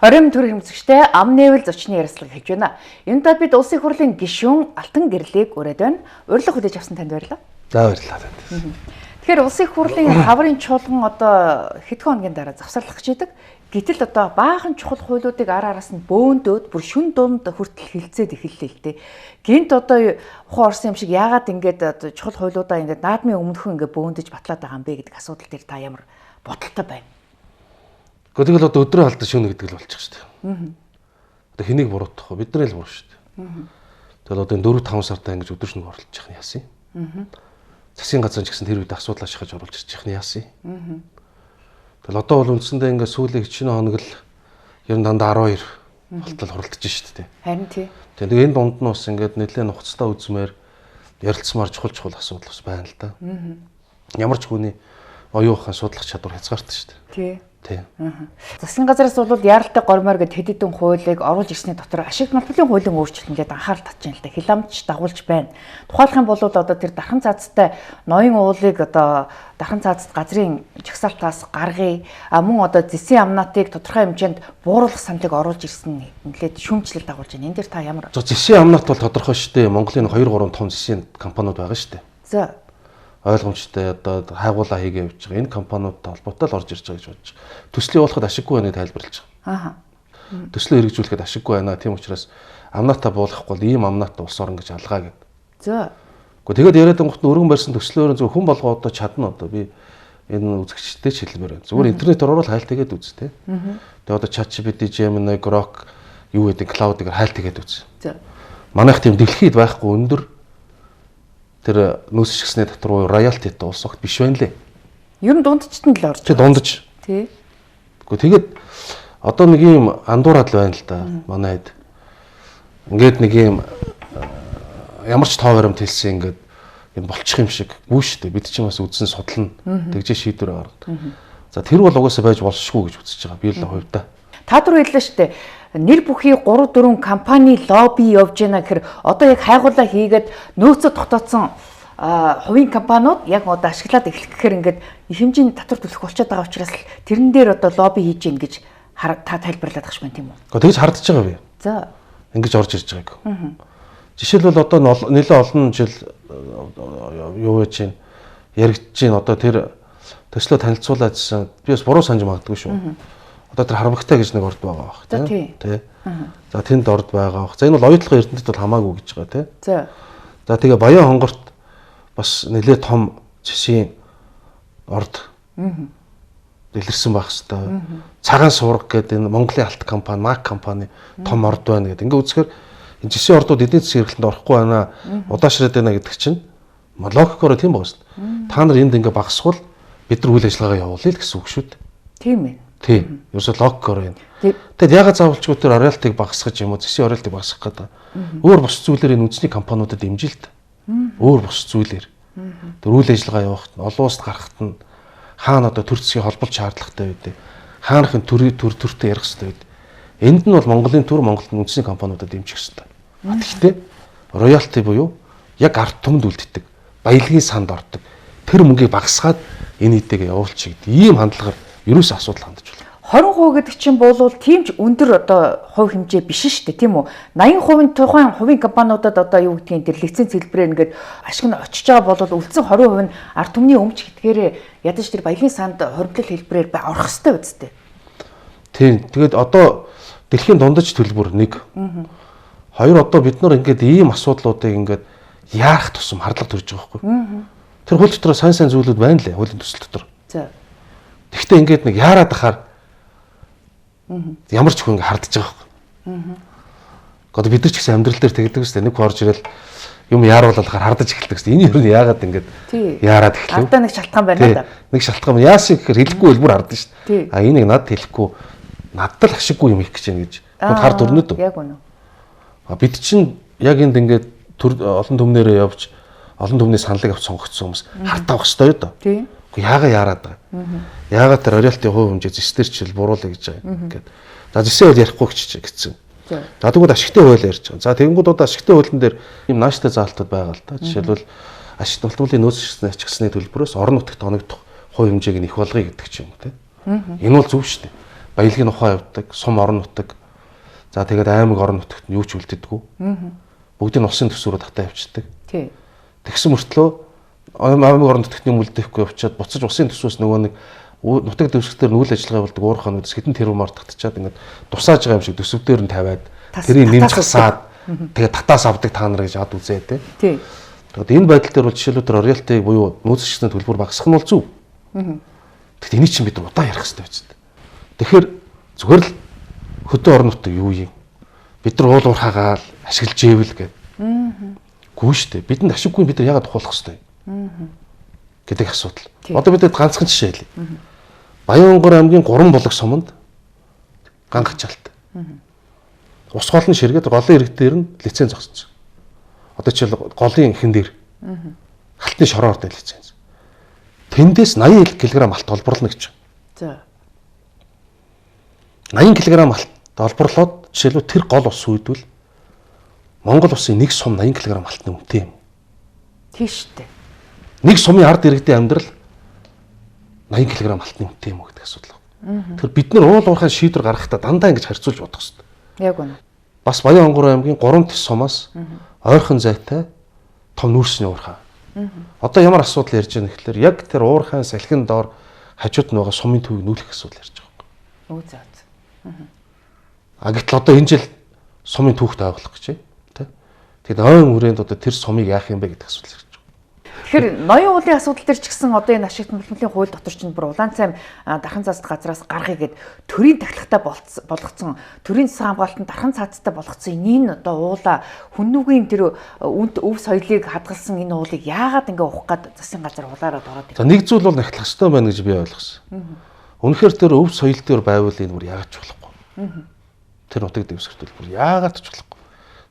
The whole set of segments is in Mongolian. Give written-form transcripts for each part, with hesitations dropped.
Оройн төр хэмжигчтэй ам нээвэл зочны ярилцлага хэлж байна. Эндээ бид улсын хурлын гишүүн Алтан гэрлийг өрөөд байна. Урилга хүлээж авсан танд баярлалаа. За баярлалаа. Тэгэхээр улсын хурлын хаврын чуулган одоо хэдхэн хоногийн дараа завсарлах гэж байдаг. Гэтэл одоо баахан чухал хуулиудыг араас нь бөөндөөд бүр шүн дунд хүртэл хилцээд эхэллээ л дээ. Гинт одоо ухаан орсон юм шиг яагаад ингэж одоо чухал хуулиудаа ингэж наадмын өмнөхөн ингэ бөөндөж батлаад байгаа юм бэ гэдэг асуудал дээр та ямар бодолтой байна? Гэхдээ тэгэл одоо өдрөө халдаа шөнө гэдэг л болчих шүү дээ. Одоо хэнийг буруутгах вэ? Бидний л буруу шүү дээ. Тэгэл одоо 4-5 сартаа ингэж өдөр шөнөг оролцож явах нь яасан юм? Засгийн газар ч гэсэн тэр үед асуудал ашиглаж оруулж ирж явах нь яасан юм? Тэгэл одоо бол үндсэндээ ингээд сүүлийн шинэ хоног л ер нь дандаа 12 болтол хуралдаж шүү дээ. Харин тий. Тэгээ энэ дунд нь бас ингээд нэлээд нухацтай үзмээр ярилцмаар чухал асуудал бас байна л да. Ямар ч хүний оюухан судлах чадвар хязгаартай шүү дээ. Тий. Засгийн газраас бол яаралтай гормоор гэд хэд хэдэн хуулийг оруулж ирсний дотор ашиг малбарын хуулийн өөрчлөлтөнд анхаарал татж байна л да. Хиламж дагуулж байна. Тухайлх юм бол одоо тэр дархан цаазтай ноён уулыг одоо дархан цаазд газрын жагсаалтаас гаргая. Мөн одоо зэсийн амнаатыг тодорхой хэмжээнд бууруулах саналыг оруулж ирсэн нэлээд шүүмжлэл дагуулж байна. Энэ дээр та ямар? Зэсийн амнаат бол тодорхой шүү дээ. Монголын 2-3 том зэсийн компаниуд байгаа шүү дээ. За. Ойлгомжтой одоо хайгуулаа хийгээ явж байгаа энэ компаниудтай холбоотой л орж ирж байгаа гэж бодож байгаа. Төслийг болоход ашиггүй байныг тайлбарлаж байгаа. Төслөө хэрэгжүүлэхэд ашиггүй байна. Тийм учраас амнаатаа буулгахгүй бол ийм амнаат улс орон гэж алгаа гэдэг. За. Гэхдээ тэгээд яриад гот өргөн барьсан төслөөр зөв хүн болгоо одоо чадна одоо би энэ үзэгчтэй ч хэлмээр байна. Зүгээр интернетээр ороод хайлт хийгээд үз тээ. Тэгээд одоо ChatGPT, Gemini, Grok юу гэдэг cloud-ыг хайлт хийгээд үз. За. Манайх тийм дэлхийд байхгүй өндөр тэр нөөц шигсний татвар роялтитай улс огт биш байна лээ. Ер нь дундчт нь л орж. Тэг дундаж. Тий. Тэгэхэд одоо нэг юм андуураад л байна л да. Манайд ингээд нэг юм ямар ч тоо баримт хэлсэн ингээд юм болчих юм шиг үгүй шүү дээ. Бид чинь бас үдсэн судална. Тэгжээ шийдвэр гаргадаг. За тэр бол угаасаа байж болшгүй гэж үзэж байгаа. Би л хувьдаа. Та түр хэллээ шүү дээ. Нэр бүхий 3-4 компани лобби явж байна гэхээр одоо яг хайгуулаа хийгээд нөөцөө тогтооцсон хувийн компаниуд яг одоо ашиглаад эхлэх гэхээр ингээд их хэмжээний татвар төлөх болчиход байгаа учраас л тэрэн дээр одоо лобби хийж гин гэж та тайлбарлаад багш байна тийм үү? Тэгж хардж байгаа би. За. Ингэж орж ирж байгааг. Жишээлбэл одоо нэлээд олон жил юу гэж чинь яригдж чинь одоо тэр төслөө танилцуулаадсан би бас буруу санаж магадгүй шүү. Одоо тэр харамгтай гэж нэг орд байгаа бах тий. За тэнд орд байгаа бах. За энэ бол оюутлогын эрдэнэт бол хамаагүй гэж байгаа тий. За. За тэгээ Баян хонгорт бас нэлээд том жишийн орд дэлгэрсэн байх хэвээр. Цагаан суурга гэдэг энэ Монголын алт компани, Мак компани том орд байна гэдэг. Ингээ үзэхээр энэ жишийн ордууд эдийн засгийн эрхлэлд орохгүй байна. Удаашраад байна гэдэг чинь логикоор тийм байгаа шүү дээ. Та нар энд ингээ багасвал бид нар үйл ажиллагаа явуулъя л гэсэн үг шүү дээ. Тийм ээ. Тийм. Ерөөсөө логикоор байна. Тэгэд ягаад заавалчгүй тэр роялтыг багасгах юм уу? Зэсийн роялтыг багасгах гэдэг. Өөр бус зүйлээр энэ үндэсний компаниудад дэмжилт. Өөр бус зүйлээр. Тэр үйл ажиллагаа явахт нь олон улсад гарахт нь хаана одоо төр засгийн холболт шаардлагатай байдэ. Хаанах нь төртэй ярих хэрэгтэй байдэ. Энд нь бол Монголын төр Монголын үндэсний компаниудад дэмжих хэрэгтэй. Гэхдээ роялти буюу яг ард түмэнд үлддэг. Баялагын санд ордог. Тэр мөнгийг багасгаад энэ хэдийгээ явуулчих гэдэг. Ийм хандлагаар ерөөсөө асуудал хандаж байна. 20% гэдэг чинь болвол тийм ч өндөр одоо хувь хэмжээ биш шүү дээ тийм үү? 80% тухайн хувийн компаниудад одоо юу гэдгийг тэр лиценз хэлбэрээр ингээд ашиг нь очиж байгаа бол үлдсэн 20% нь ард түмний өмч гэдгээрээ ядаж тэр баялагын санд хоригдлол хэлбэрээр орох хэрэгтэй үсттэй. Тийм. Тэгээд одоо дэлхийн дундаж төлбөр 1. 2 одоо бид нар ингээд ийм асуудлуудыг ингээд яарах тусам харлага төрж байгаа байхгүй. Тэр хууль дотор сайн зүйлүүд байна лээ. Хуулийн төсөл дотор. За. Гэхдээ ингээд нэг яарад ахаар ямар ч хүн ингээд хардж байгаа байхгүй. Одоо бид нар ч гэсэн амьдрал дээр тэгдэг үстэй нэг орж ирэл юм яаруулаад хардаж эхэлдэг үстэй. Энэ юу нь яагаад ингээд яарад эхлэв? Ардаа нэг шалтгаан байна да. Нэг шалтгаан яасан гэхээр хэлэхгүй хэлбэр хардаж шүү дээ. Энийг надад хэлэхгүй надад л ашиггүй юм их гэж байна гэж. Бид хард өрнөд. Яг үнэ. Бид чинь яг энд ингээд олон төмнөрөө явж олон төмний саналыг авч сонгогдсон хүмүүс хартаа авах хэрэгтэй юу да. Тийм. Яагаад яарад байгаа. Яагаад тэр роялтын хувь хэмжээ зэстэр чил буруулах гэж байгаа ингээд. За зэсээ бол ярихгүй гэсэн. За тэгвэл ашигтай хууль ярьж байгаа. За тэгэнгүүт одоо ашигтай хуулийн дээр юм нааштай заалтууд байгаа л та. Жишээлбэл ашигт нутгуулын нөөц шигсний ачигсны төлбөрөөс орон нутагт оногдох хувь хэмжээг нь их болгоё гэдэг ч юм уу те. Энэ бол зөв шүү дээ. баялагын ухаан явдаг, сум орон нутаг. За тэгээд аймаг орон нутагт нь юу ч үлддэггүй. Бүгдийг нь улсын төсвөрөөр татаа явчихдаг. Тий. Тэгсэн мөртлөө аймаг орон нутагт юм үлдээхгүй явчаад буцаж улсын төсвөөс нөгөө нэг нутаг дэвсгэр дээр нүүл ажиллагаа болдог уурхай нүдс хэдэн тэрбум мартагдчихад ингээд дусааж байгаа юм шиг төсөв дээр нь тавиад тэрийг нэмцгсаад тэгээд татаас авдаг та нар гэж ад үзээ тий. Тий. Тэгээд энэ байдал дээр бол жишээлбэл тэр роялтыг буюу нөөцлөгчдийн төлбөр багасгах нь бол зөв. Тэгэхдээ энийг чинь бид удаан ярих хэрэгтэй биз дээ. Тэгэхээр зүгээр л хөдөө орон нутаг юу юм? Бид нар уул уурхаагаал ашиглаж ивэл гэдэг. Гүү штэ. Бидэнд ашиггүй бид нар яагаад тухуулах хэрэгтэй? Гэдэг асуудал. Одоо бид ганцхан жишээ хэлье. Баянгор аймгийн 3 булаг суманд гангачлалт. Ус голны ширгээд голын иргэд дээр нь лиценз зогсож. Одоо ч голын ихэн дээр халтны шороор дээр лиценз. Тэндээс 80 кг малт олборлно гэж. За. 80 кг малт олборлоод жишээлбэл тэр гол ус үйдвэл Монгол улсын нэг сум 80 кг малтны үнэтэй юм. Тийш үү. Нэг сумын ард иргэдийн амьдрал 80 кг малтны үнэтэй юм уу гэдэг асуудал. Тэгэхээр бид нар уул уурхай шийдвэр гаргахдаа дандаа ингэж харьцуулж бодох хэрэгтэй. Яг үнэ. Бас Баянгор аймгийн 3 төс сумаас ойрхон зайтай том нүүрсний уурхай. Одоо ямар асуудал ярьж байгаа нэхлээр яг тэр уурхайн салхин доор хажууд нь байгаа сумын төвийг нүүлэх асуудал ярьж байгаа юм. Үгүй заа. А гэтэл одоо энэ жил сумын түүхт байгуулах гэж тий. Тэгэд ойн хүрээнд одоо тэр сумыг яах юм бэ гэдэг асуудал ярьж байгаа. Тэгэхээр ноён уулын асуудал төр ч гэсэн одоо энэ ашигт мөлмөлийн хууль дотор чинь бүр улаан цайм дархан цаацтай газраас гаргая гэд төрийн тахилгатай болгоцсон төрийн засаг хамгаалтанд дархан цаацтай болгоцсон энэ одоо уула хүннүүгийн тэр үнд өв соёлыг хадгалсан энэ уулыг яагаад ингээ ухах гад засгийн газар улаараад ороод байна. За нэг зүйл бол нахлах ёстой байна гэж би ойлгосон. Үнэхээр тэр өв соёл дээр байвал энэ бүр яагаад ч болохгүй. Тэр нутаг дэвсгэртэл бүр яагаад ч болохгүй.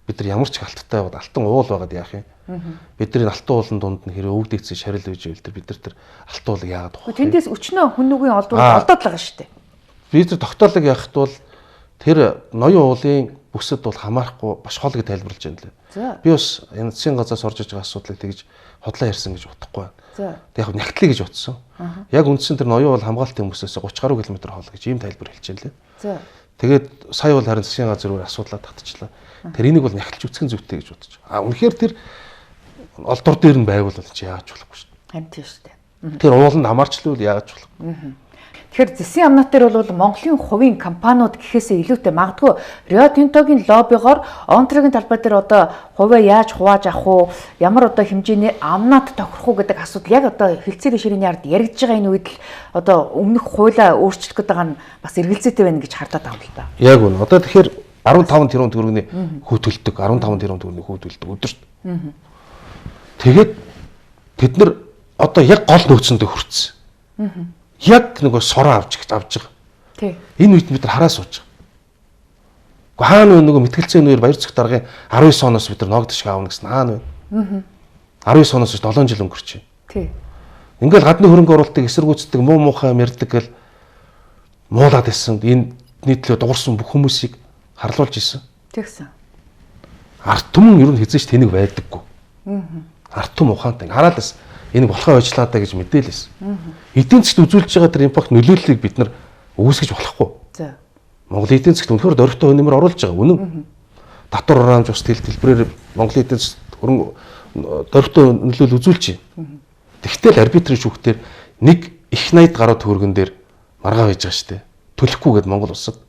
Бид нар ямар ч халттай бод алтан уул байгаад яах юм? Бидний алтан уулын дунд нь хэрэв өвд ийцэн шарил үйж ивэл бид нар тэр алтан уулыг яагаад ухах вэ? Тэндээс өчнөө хүннүүгийн олдоод байгаа шүү дээ. Бид нар тогтоолыг яахад бол тэр ноён уулын бүсэд бол хамаарахгүй баш хол гэж тайлбарлаж байна лээ. Би бас энэ засгийн газраас орж иж байгаа асуудлыг тэгж хотлоо ярьсан гэж бодохгүй байна. Тэг яг нягтлыг гэж утсан. Яг үндсэн тэр ноён уул хамгаалтын бүсээс 30 гаруй км хол гэж ийм тайлбар хэлж байна лээ. Тэгээд сая бол харин засгийн газар өөр асуудлаа татчихлаа. Тэр энийг бол нягтлж үсгэн зүйтэй гэж бодож. Үнэхээр тэр олдор дээр нь байвал чи яаж болохгүй шүү дээ. Харин тийм шүү дээ. Тэр ууланд хамаарчлал яаж болох. Тэгэхээр засгийн амнат дээр бол Монголын хувийн компаниуд гэхээсээ илүүтэй магадгүй Rio Tinto-гийн лоббигоор онтрогийн талбай дээр одоо хувиа яаж хувааж авах уу, ямар одоо хэмжээний амнат тохирох уу гэдэг асуудал яг одоо хэлцээрийн ширээний ард яригдж байгаа энэ үед л одоо өмнөх хуулиа өөрчлөх гэдэг нь бас эргэлзээтэй байна гэж хардаад байгаа юм л та. Яг үнэ. Одоо тэгэхээр 15 тэрбум төгрөгийн хүүтэлдэг 15 тэрбум төгрөгийн хүүтэлдэг өдөрт. Тэгээд бид нар одоо яг гол нөөцөндөө хүрсэн. Яг нөгөө сороо авч байгаа. Тий. Энэ үед бид нар хараа сууж байгаа. Гэхдээ хаана вэ нөгөө мэтгэлцээний үеэр баяр цогт даргын 19 оноос бид нар ногд шиг аавна гэсэн хаана вэ? 19 оноос 7 жил өнгөрч байна. Тий. Ингээл гадны хөрөнгө оруулалтыг эсэргүүцдэг муу муухай ярьдаг гэл муулаад исэн энэ нийтлээ дуурсан бүх хүмүүсийг харлуулж исэн. Тэгсэн. Арт түмэн ер нь хизээч тэнийг байдаггүй. Арт түм ухаантай хараад бас энэ болохоо ажиллаадаа гэж мэдээлсэн. Эдийн засгт үзүүлж байгаа тэр импакт нөлөөллийг бид нар үүсгэж болохгүй. За. Монголын эдийн засгт өнөхөр дөрвтэй үнэмэр оруулж байгаа үнэн. Татвар урамж ус хэлбэрээр Монголын эдийн засгт дөрвтэй нөлөөлөл үзүүлж байна. Тэгтэл арбитрийн шүүхтэр нэг их 80 гаруй төгрөгөн дээр маргаа хийж байгаа шүү дээ. Төлөхгүй гэд Монгол улсад.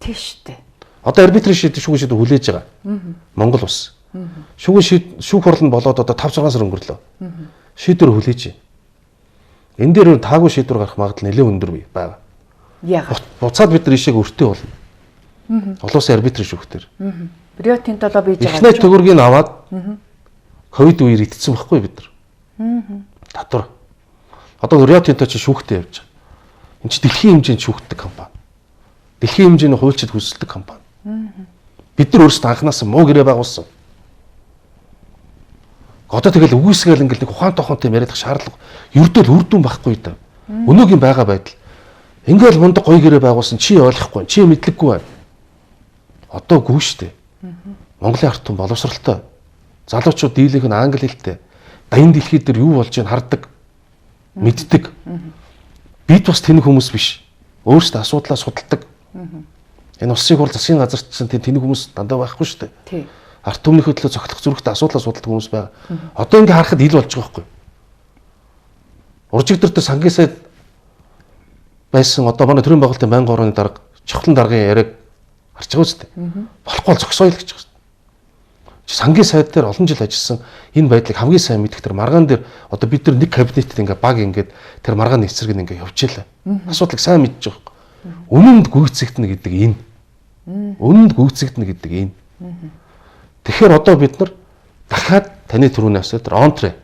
Тийш үү. Одоо арбитрийн шүүх шийдвэр хүлээж байгаа. Монгол улс. Шүүх хурланд болоод одоо 5-6 сар өнгөрлөө. Шийдвэр хүлээж байна. Энэ дээр таагүй шийдвэр гарах магадлал нэлээд өндөр байгаа. Яагаад? Буцаад бид нар ишээг өртөө болно. Олон улсын арбитрийн шүүхтэр. Rio Tinto-лоо бийж байгаа. Ихнээ төгрөгийг аваад ковид үеэр итцсэн байхгүй бид нар. Татвар. Одоо Rio Tinto чи шүүхтээ явж байгаа. Энд чи дэлхийн хэмжээнд шүүхтдэг компани. Дэлхийн хэмжээний хуульчид хүсэлдэг компани. Бид нар өөрсдөө анханаас муу гэрээ байгуулсан. Одоо тэгэл үгүйсгээл ингээл нэг ухаан тохонтой яриад шаардлага ердөө үр дүн байхгүй даа. Өнөөгийн байгаа байдал. Ингээл мундаг гоё гэрээ байгуулсан чи ойлгохгүй, чи мэдлэггүй байна. Одоо гүү штэ. Монголын ард түмэн боловсралтай. Залуучууд дийлэнх нь англи хэлтэй. Даян дэлхий дээр юу болж байгааг хардаг. Мэддэг. Бид бас тэнэг хүмүүс биш. Өөрсдөө асуудлаа судалдаг. Энэ улсын хурл засгийн газарт чинь тэнэг хүмүүс дандаа байхгүй шүү дээ. Тий. Ард түмнийхөө төлөө цогцлох зүрхтэй асуудал асуудалтай хүмүүс байгаа. Одоо ингээ харахад ил болж байгаа байхгүй. Уржигдэр дээр сангийн сайд байсан одоо манай төрийн байгуулалтын байнгын орооны дарга чухлын даргын яриаг харж байгаа үстэй. Болохгүй бол зогсоё л гэж байгаа. Сангийн сайд дээр олон жил ажилласан энэ байдлыг хамгийн сайн мэдэх тэр маргаан дээр одоо бид нар нэг кабинетэд ингээ баг ингээд тэр маргааны эсрэг нь ингээ явж илаа. Асуудлыг сайн мэдж байгаа. Үнэнд гүйцэгдэнэ гэдэг энэ. Үнэнд гүйцэгдэнэ гэдэг энэ. Тэгэхээр одоо бид нар дахиад таны түрүүний асуулт тэр онтре.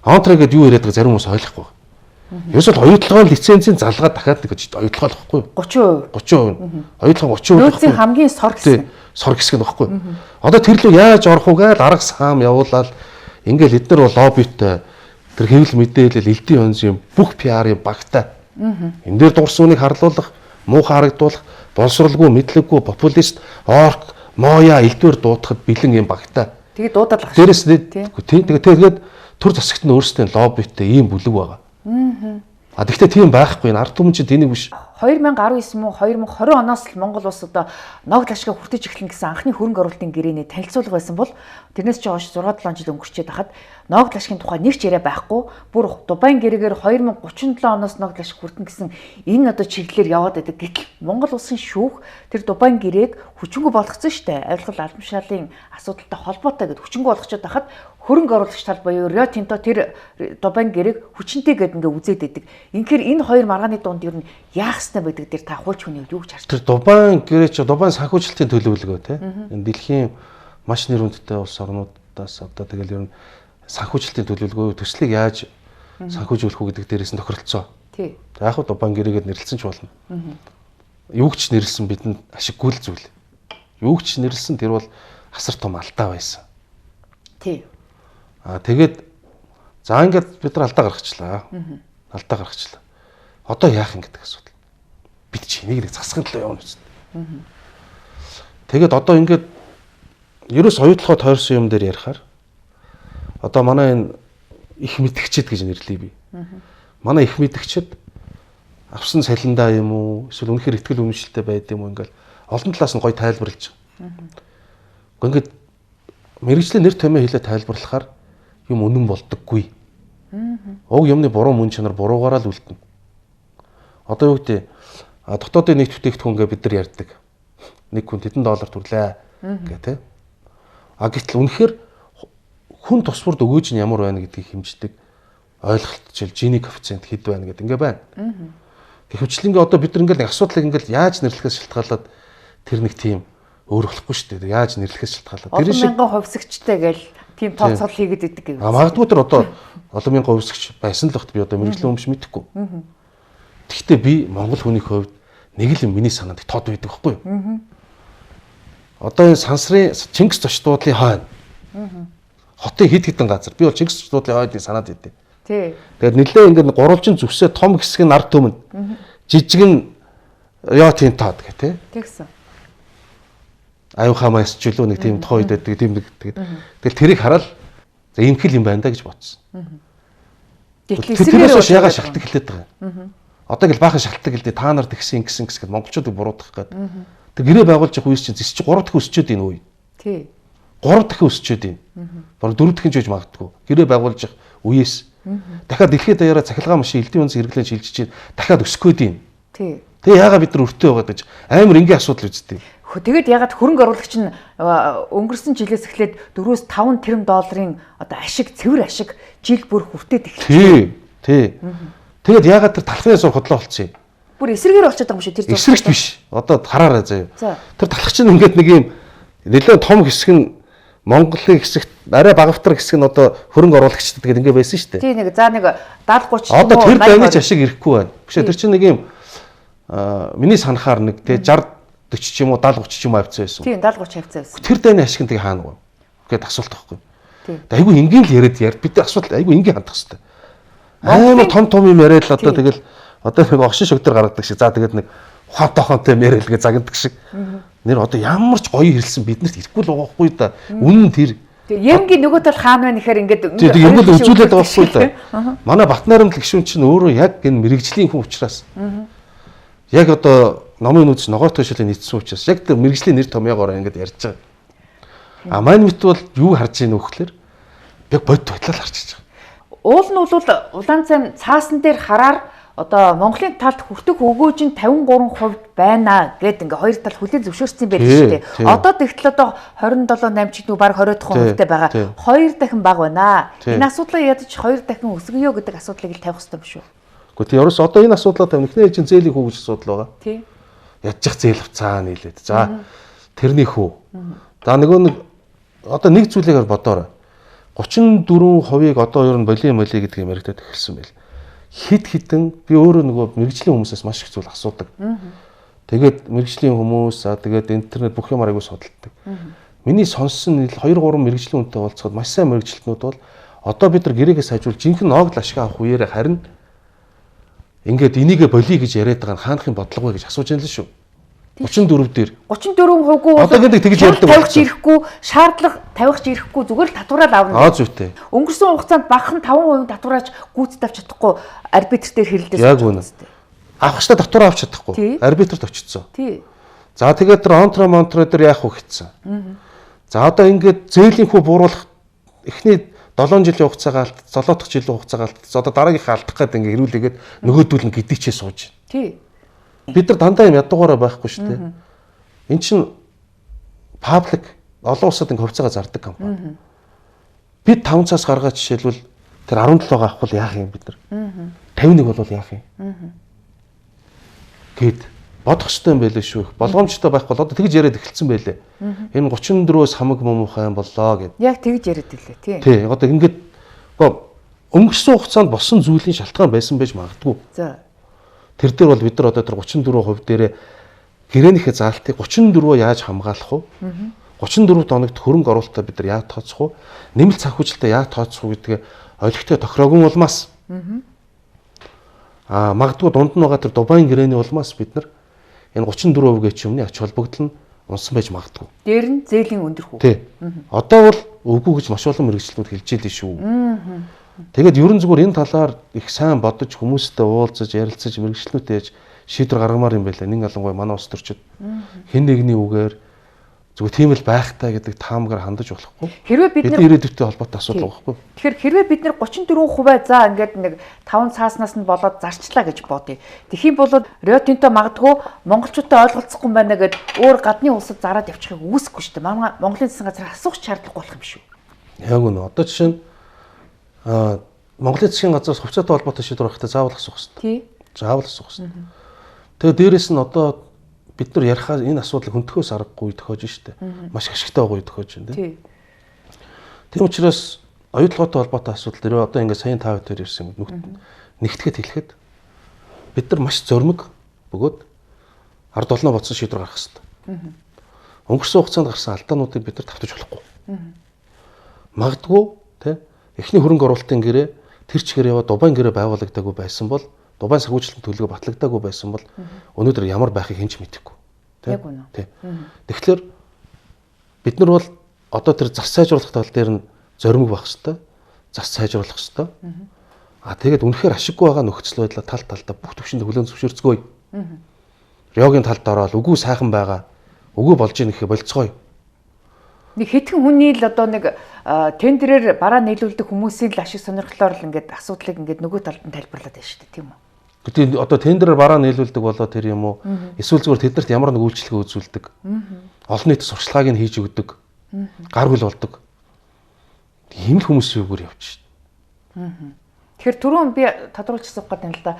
Онтре гэдэг юу яриад байгаа зарим хүмүүс ойлгохгүй байна. Ерөөсөө оюутлагын лицензийн залгаа дахиад нэг оюутлагаа л баггүй. 30%. Оюутлага 30%. Нөөцийн хамгийн сор хэсэг. Сор хэсэг нь баггүй. Одоо тэр лөө яаж орох уу гээл арга саам явуулаад ингээл эдгээр бол лоббитой тэр хэвлэл мэдээлэл элдийн онцгийн бүх PR-ийн багтай. Энэ дээр дурсууныг харлуулах, муухай харагдуулах, боловсралгүй, мэдлэггүй, популист, орк, моя элдвэр дуудахад бэлэн юм багтай. Тэгээд дуудаад л дээрээс тэгээд төр засагт нь өөрсдөө лоббитой ийм бүлэг байгаа. А тэгвэл тийм байхгүй. Ард түмэн чинь тэнийг биш. 2019 мөн 2020 оноос л Монгол улс одоо ногд ашиг хүртэж эхлэн гэсэн анхны хөрөнгө оруулалтын гэрээний танилцуулга байсан бол тэрнээс ч хойш 6-7 жил өнгөрчээд хахад ногд ашигын тухай нэг ч яриа байхгүй. Бүр Дубайн гэрээгээр 2037 оноос ногд ашиг хүртэн гэсэн энэ одоо чиглэлээр яваад байдаг. Гэтэл Монгол улсын шүүх тэр Дубайн гэрээг хүчингү болгоцсон штэ. Авилгал албамшаалын асуудалтай холбоотой гэд хүчингү болгочод хахад хөрөнгө оруулагч тал буюу Rio Tinto тэр Дубайн гэрээг хүчинтэй гэд ингээ үзээд байдаг. Инхээр энэ хоёр маргааны дунд ер нь яах ёстой байдаг дээр та хууч хүний юу гэж харж байна? Тэр Дубайн гэрээ чи Дубайн санхүүжилтийн төлөвлөгөө тий. Энэ дэлхийн маш нэр хүндтэй улс орнуудаас одоо тэгэл ер нь санхүүжилтийн төлөвлөгөө төслийг яаж санхүүжүүлэх үү гэдэг дээрээс нь тохиролцоо. Тий. Яг хөө Дубайн гэрээгээд нэрлэлсэн ч болно. Юу ч нэрлсэн бидэнд ашиггүй л зүйл. Юу ч нэрлсэн тэр бол асар том алдаа байсан. Тий. Тэгээд за ингээд бид нар алдаа гаргачлаа. Алдаа гаргачлаа. Одоо яах юм гэдэг асуудал. Бид чи энийг засахын төлөө явна үст. Тэгээд одоо ингээд ерөөс оюутлогоо тойрсон юм дээр ярихаар одоо манай энэ их мэдгчэд гэж нэрлэе би. Манай их мэдгчэд авсан салиндаа юм уу эсвэл үнэхээр ихтгэл үнэмшилтэй байд юм уу ингээл олон талаас нь гоё тайлбарлаж байгаа. Ингээд мэрэгжлийн нэр томьёо хэлээ тайлбарлахаар юм үнэн болдоггүй. Уг юмны буруу мөн чанар буруугаараа л үлдэнэ. Одоо юу гэдэг дотоодын нийт бүтээгдэхүүн гээ бид нар ярьдаг. Нэг хүн $1 төрлөө гэх тээ. Гэтэл үнэхээр хүн тус бүрд өгөөж нь ямар байна гэдгийг хэмждэг ойлголт жишээл Жини коэффициент хэд байна гэдэг ингээ байна. Гэвчлэн ингээ одоо бид нар ингээ асуудлыг ингээ яаж нэрлэхээс шалтгаалаад тэр нэг тийм өөр болохгүй шүү дээ. Яаж нэрлэхээс шалтгаалаад. Тэр шиг мянган хувьсгчтэй гээл тийм тооцоол хийгээд идэг гэв. Магадгүй тэр одоо олон мянган хувьсгч байсан л багт би одоо мэрэгжлийн өмч мэдэхгүй. Гэхдээ би монгол хүний хувьд нэг л миний санаанд тод байдаг байхгүй юу? Одоо энэ сансрын Чингис зочдуудлын хойно. Хотын хэд хэдэн газар. Би бол Чингис зочдуудлын хойныг санаад идэв. Тий. Тэгээд нэлээ ингээд гурвалжин зүвсээ том хэсэг нь ард түмэнд жижиг нь Rio Tinto гэх тээ. Тэгсэн. Аюу хамаас ч илүү нэг тийм тохойд байдаг тийм нэг тэгэл тэрийг хараад за ийм хэл юм байна да гэж бодсон. Тэрээс яга шалтгаан хэлээд байгаа. Одоо ингээл баахан шалтгаан хэлдэг та нар тэгсэн гисэн гэсгээд монголчуудыг буруутгах гээд. Тэг гэрээ байгуулж явах үеч чинь зис чи 3 дахин өсчөөд энэ үе. Тий. 3 дахин өсчөөд энэ. Бараг 4 дахин ч үеж магадгүй. Гэрээ байгуулж явах үеэс. Дахиад дэлхийд даяараа цахилгаан машин элдийн үнс хэрэглэн шилжиж чинь дахиад өсгөхөөд энэ. Тий. Тэгээ яага бид нар өртөө байгаа гэж амар энгийн асуудал үүсдэг. Тэгээд ягаад хөрөнгө оруулагч нь өнгөрсөн жилээс эхлээд 4-5 тэрбум долларын одоо ашиг цэвэр ашиг жил бүр хүртээд эхэлсэн. Тий. Тэгээд ягаад тэр талхны сур хотлоо болцсон юм. Бүр эсрэгээр болчиход байгаа юм шиг тэр зүйл. Эсрэгч биш. Одоо хараарай заяа. Тэр талхч нь ингээд нэг юм нэлээд том хэсэг нь Монголын хэсэгт арай багавтар хэсэг нь одоо хөрөнгө оруулагчдад тэгээд ингээд байсан шүү дээ. Тий нэг за нэг 70 30 одоо тэр дайнаж ашиг ирэхгүй байна. Биш тэр чинь нэг юм миний санахаар нэг тий 60 40 ч юм уу 70 30 ч юм авцсан байсан. Тийм 70 30 авцсан байсан. Тэр дайны ашиг нь тэгээ хаана вэ? Гэт асуулт байхгүй. Тийм. Айгу энгийн л яриад бид асуудал айгу энгийн хандах хэрэгтэй. Амар том юм яриад л одоо тэгэл одоо нэг огшин шогтөр гаргадаг шиг за тэгээд нэг ухаантайхонтой мэрэлгээ загнадаг шиг. Нэр одоо ямар ч гоё хэрэлсэн биднэрт ирэхгүй л байгаа хгүй да. Үнэн тэр. Ямгийн нөгөө тал хаана вэ гэхээр ингээд юм бол үзүүлээд байгаа хгүй да. Манай Батнайрамд гişүн чинь өөрөө яг энэ мэрэгжлийн хүн учраас. Яг одоо номын нүүдс ногоотой шилээ нийцсэн учраас яг тэр мэрэгжлийн нэр томьёогоор ингэж ярьж байгаа. А маань мэт бол юу харж ийн вөхлөөр яг бодит байдлаар харж байгаа. Уул нь бол Улаанцайн цаасан дээр хараар одоо Монголын талд хүртэх өгөөж нь 53% байна гэд ингээ хоёр тал хүлээн зөвшөөрсөн байх шүү дээ. Одоо тэгтэл одоо 27-8 ч нүг баг 20% тавьтай байгаа. Хоёр дахин бага байна. Энэ асуудлыг ядаж хоёр дахин өсгөё гэдэг асуудлыг л тавих хэрэгтэй юм шүү. Гэхдээ тийм ерөөс одоо энэ асуудлаа тавих эхний ээлжийн зээлийн хүү гэж асуудал байгаа. Тийм. Ядчих зээл авцаа нийлээд. За тэрний хүү. За нөгөө нэг одоо нэг зүйлээр бодоорой. 34%-ыг одоо ер нь боли гэдэг юм яригдаад эхэлсэн байл. Хид хитэн би өөрөө нөгөө мэрэгжлийн хүмүүсээс маш их зүйл асуудаг. Тэгээд мэрэгжлийн хүмүүс тэгээд интернет бүх юмарыг судалдаг. Миний сонссон 2-3 мэрэгжлийн хүнтэй уулзахад маш сайн мэрэгчлэтнүүд бол одоо бид нар гэрээгээ сайжруул жинхэнэ ноогд ашиг авах үеэрээ харин ингээд энийгээ болиё гэж яриад байгаа нь хаанахын бодлого вэ гэж асууж байна л шүү. 34 дээр 34%-гүй одоо гэдэг тэгж ярьдаг тавих ирэхгүй шаардлага тавих ирэхгүй зүгээр л татвараад авна. Аа зүйтэй. Өнгөрсөн хугацаанд багахан 5% татвараач гүйцэд авч чадахгүй арбитртээр хэрэлдэж яг үнэ. Авахчтай татвар авч чадахгүй. Арбитрт очицсон. Тий. За тэгээд тэр монтро дээр яах вэ гэсэн. За одоо ингээд зээлийн хүү бууруулах эхний 7 жилийн хугацаагаа алт 7 дахь жилийн хугацаагаа алт одоо дараагийнхаа алдах гэдэг ингээд хэрүүлээгээд нөгөөдүүл нь гэдийчээ сууж. Тий. Бид нар дандаа юм ядуугаараа байхгүй шүү дээ. Эн чинь паблик олон улсад ингэ хувьцаагаа зардаг компани. Бид 5 цаас гаргаад жишээлбэл тэр 17-ыг авах бол яах юм бид нар? 51 бол яах юм? Гэт бодох хэрэгтэй юм байлээ шүү. Болгоомжтой байх бол одоо тэгж яриад эхэлсэн байлээ. Энэ 34-өөс хамаг муухай юм боллоо гэд. Яг тэгж яриад илээ тий. Тий, одоо ингээд өнгөрсөн хугацаанд болсон зүйлийн шалтгаан байсан байж магадгүй. За. Тэр дээр бол бид нар одоо тэр 34% дээрээ гэрээнийхээ заалтыг 34-өө яаж хамгаалах вэ? 34 тоногт хөрөнгө оруулалтаа бид нар яаж тооцох вэ? Нэмэлт санхүүжилтээ яаж тооцох вэ гэдгээ олигтой тохироогүй улмаас. Магадгүй дунд нь байгаа тэр Дубайн гэрээний улмаас бид нар энэ 34% гээ чимний ач холбогдол нь унсан байж магадгүй. Дээр нь зээлийн өндөр хүү. Тий. Одоо бол үгүй гэж маш олон мэрэгчлүүд хэлж ийлээ шүү. Тэгээд ерөн зүгээр энэ талаар их сайн бодож хүмүүстэй уулзаж ярилцаж мэрэгчлүүтэй яж шийдвэр гаргамаар юм байлаа. Нэг ялангуяа манай улс төрчид хэн нэгний үгээр зүгээр тийм л байхтай гэдэг таамгаар хандаж болохгүй. Хэрвээ бид нар ирээдүйтэй холбоотой асуудал байхгүй. Тэгэхээр хэрвээ бид нар 34% за ингээд нэг 5 цааснаас нь болоод зарчлаа гэж бодъё. Тэхийн бол Rio Tinto магадгүй монголчуудтай ойлголцохгүй юм байна гэд өөр гадны улсад зараад явчихыг үүсэхгүй шүү дээ. Манай Монголын засгийн газар асуух шаардлагагүй болох юм шүү. Яг үнэ. Одоо жишээ нь Монголын засгийн газраас хувьцаатай холбоотой шийдвэр гаргахтаа заавал асуух хэрэгтэй. Тий. Заавал асуух хэрэгтэй. Тэгээд дээрэс нь одоо бид нар ярихаа энэ асуудлыг хөнтөхөөс аргагүй тохиож штэ. Маш ашигтай байгаа тохиож байна тий. Тийм учраас оюутлоготой холбоотой асуудал дээр одоо ингээд саяхан тав дээр ирсэн юм. Нэгтгэхэд хэлэхэд бид нар маш зоримог бөгөөд ард олноо бодсон шийдвэр гаргах хэрэгтэй. Өнгөрсөн хугацаанд гарсан алдаануудыг бид нар давтаж болохгүй. Магадгүй тий эхний хөрөнгө оруулалтын гэрээ тэр чигээр яваад Дубайн гэрээ байгуулагдаагүй байсан бол Дубайн санхүүжилтийн төлөвлөгөө батлагдаагүй байсан бол өнөөдөр ямар байхыг хэн ч мэдэхгүй. Яг үнэ. Тий. Тэгэхээр бид нар бол одоо тэр зас сайжруулах тал дээр нь зоримог байх хэрэгтэй. Зас сайжруулах хэрэгтэй. Тэгээд үнэхээр ашиггүй байгаа нөхцөл байдлаа тал талдаа бүх төвшөнд хүлээн зөвшөөрцгөөе. Риогийн талд ороод үгүй сайхан байгаа. Үгүй болж ийн гэхэ болцгооё. Нэг хэдхэн хүний л одоо нэг тендерээр бараа нийлүүлдэг хүмүүсийн л ашиг сонирхлоор л ингээд асуудлыг ингээд нөгөө талд нь тайлбарлаад байна шүү дээ, тийм үү? Гэтэл одоо тендерээр бараа нийлүүлдэг болоо тэр юм уу? Эсвэл зүгээр тэднэрт ямар нэг үйлчлэгээ үзүүлдэг. Олон нийт сурчлагыг нь хийж өгдөг. Гар хөл болдог. Ийм л хүмүүс юугаар явж шээ. Тэгэхээр түрүүн би тодруулж асуух гэдэг юм л да.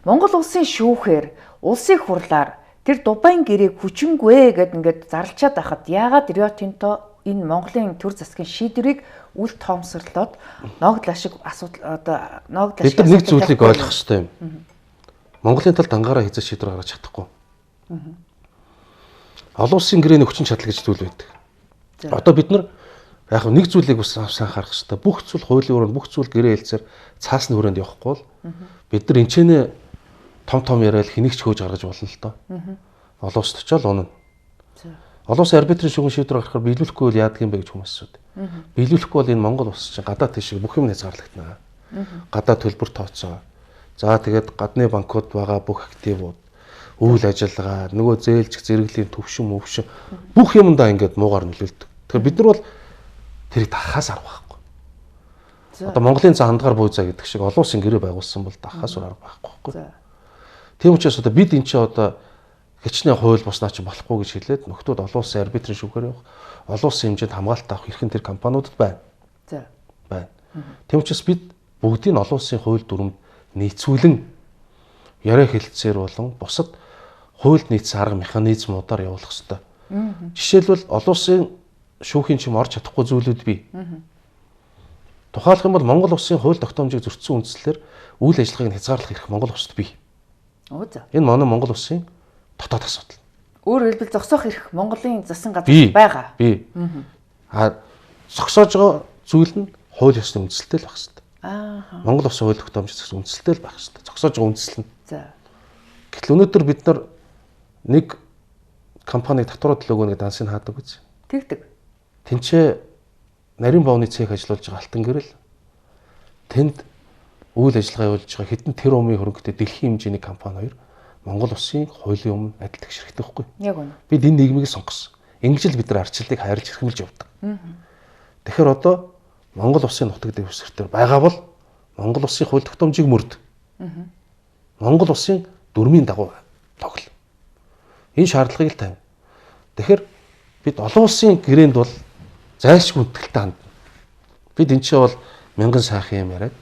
Монгол улсын шүүхээр, улсын хурлаар тэр Дубайн гэрээг хүчингүй гэд ингээд зарлчаад байхад яагаад Rio Tinto энэ Монголын төр засгийн шийдвэрийг үл тоомсорлоод ногдол ашиг асуудал одоо ногдол ашиг бид нэг зүйлийг ойлгох хэрэгтэй юм. Монголын талд ангаараа хийж шийдвэр гаргаж чадахгүй. Олон улсын гэрээний хүчин чадал гэж зүйл байдаг. Одоо бид нар яг нэг зүйлийг бас сайн харах хэрэгтэй. Бүх зүйл хуулийн өрөөнд бүх зүйл гэрээ хэлцээр цаасны хүрээнд явахгүй бол бид нар энэчнээ том яриад хэнийг ч хөөж гаргаж болно л доо. Олон улс очиод унана. Олон улсын арбитрийн шүүгэн шийдвэр гаргахаар биелүүлэхгүй бол яадаг юм бэ гэж хүмүүс асуудаг. Биелүүлэхгүй бол энэ Монгол улс чинь гадаад тийш бүх юм хязгаарлагдана. Гадаад төлбөр тооцоо. За тэгээд гадны банкуд байгаа бүх активууд Үйл ажиллагаа, нөгөө зээлжих зэрэглэлийн төвшин мөвшин бүх юмдаа ингээд муугаар нөлөөлдөг. Тэгэхээр бид нар бол тэрийг дахахаас арга байхгүй. Одоо Монголын цаа хандгаар буй цаа гэдэг шиг олон улсын гэрээ байгуулсан бол дахахаас арга байхгүй. Тийм учраас одоо бид энэ чинь одоо хичнээн хууль буснаа чинь болохгүй гэж хэлээд нөхдүүд олон улсын арбитрийн шүүхээр явах, олон улсын хэмжээнд хамгаалалт авах эрх нь тэр компаниудад байна. За. Байна. Тийм учраас бид бүгдийг олон улсын хууль дүрмд нийцүүлэн яриа хэлцээр болон бусад хуульд нийцсэн арга механизмуудаар явуулах хэрэгтэй. Жишээлбэл олон улсын шүүхийн чим орж чадахгүй зүйлүүд бий. Тухайлх юм бол Монгол улсын хууль тогтоомжийг зөрчсөн үндслээр үйл ажиллагааг нь хязгаарлах эрх Монгол улсад бий. Энэ манай Монгол улсын дотоод асуудал. Өөрөөр хэлбэл зогсоох эрх Монголын засгийн газар байгаа. Бий. Зогсоож байгаа зүйл нь хууль ёсны үндсэлтэй л байх хэрэгтэй. Монгол улсын хууль тогтоомжийг зөрчсөн үндсэлтэй л байх хэрэгтэй. Зогсоож байгаа үндсэл нь. Гэтэл өнөөдөр бид нар нэг компаниг татварууд төлөөгөө нэг дансыг хаадаг гэж. Тэгдэг. Тинчээ нарийн боовны цех ажиллуулж байгаа алтан гэрэл тэнд үйл ажиллагаа явуулж байгаа хэдэн тэрбумын хөрөнгөтэй дэлхийн хэмжээний компани хоёр Монгол улсын хуулийн өмнө адил тэгшэрхтэй байхгүй. Яг үнэ. Бид энэ нийгмийг сонгосон. Ингэж л бид нар арчлалыг хайрлж хэрхэмлж явдаг. Тэгэхээр одоо Монгол улсын нутаг дэвсгэртээр байгаа бол Монгол улсын хууль тогтоомжийг мөрд. Монгол улсын дүрмийн дагуу тоглол. Энэ шаардлагыг л тавина. Тэгэхээр бид олон улсын гэрээнд бол зайлшгүй үнэтгэлтэй хандна. Бид энэ чинь бол мянган сайхан юм яриад.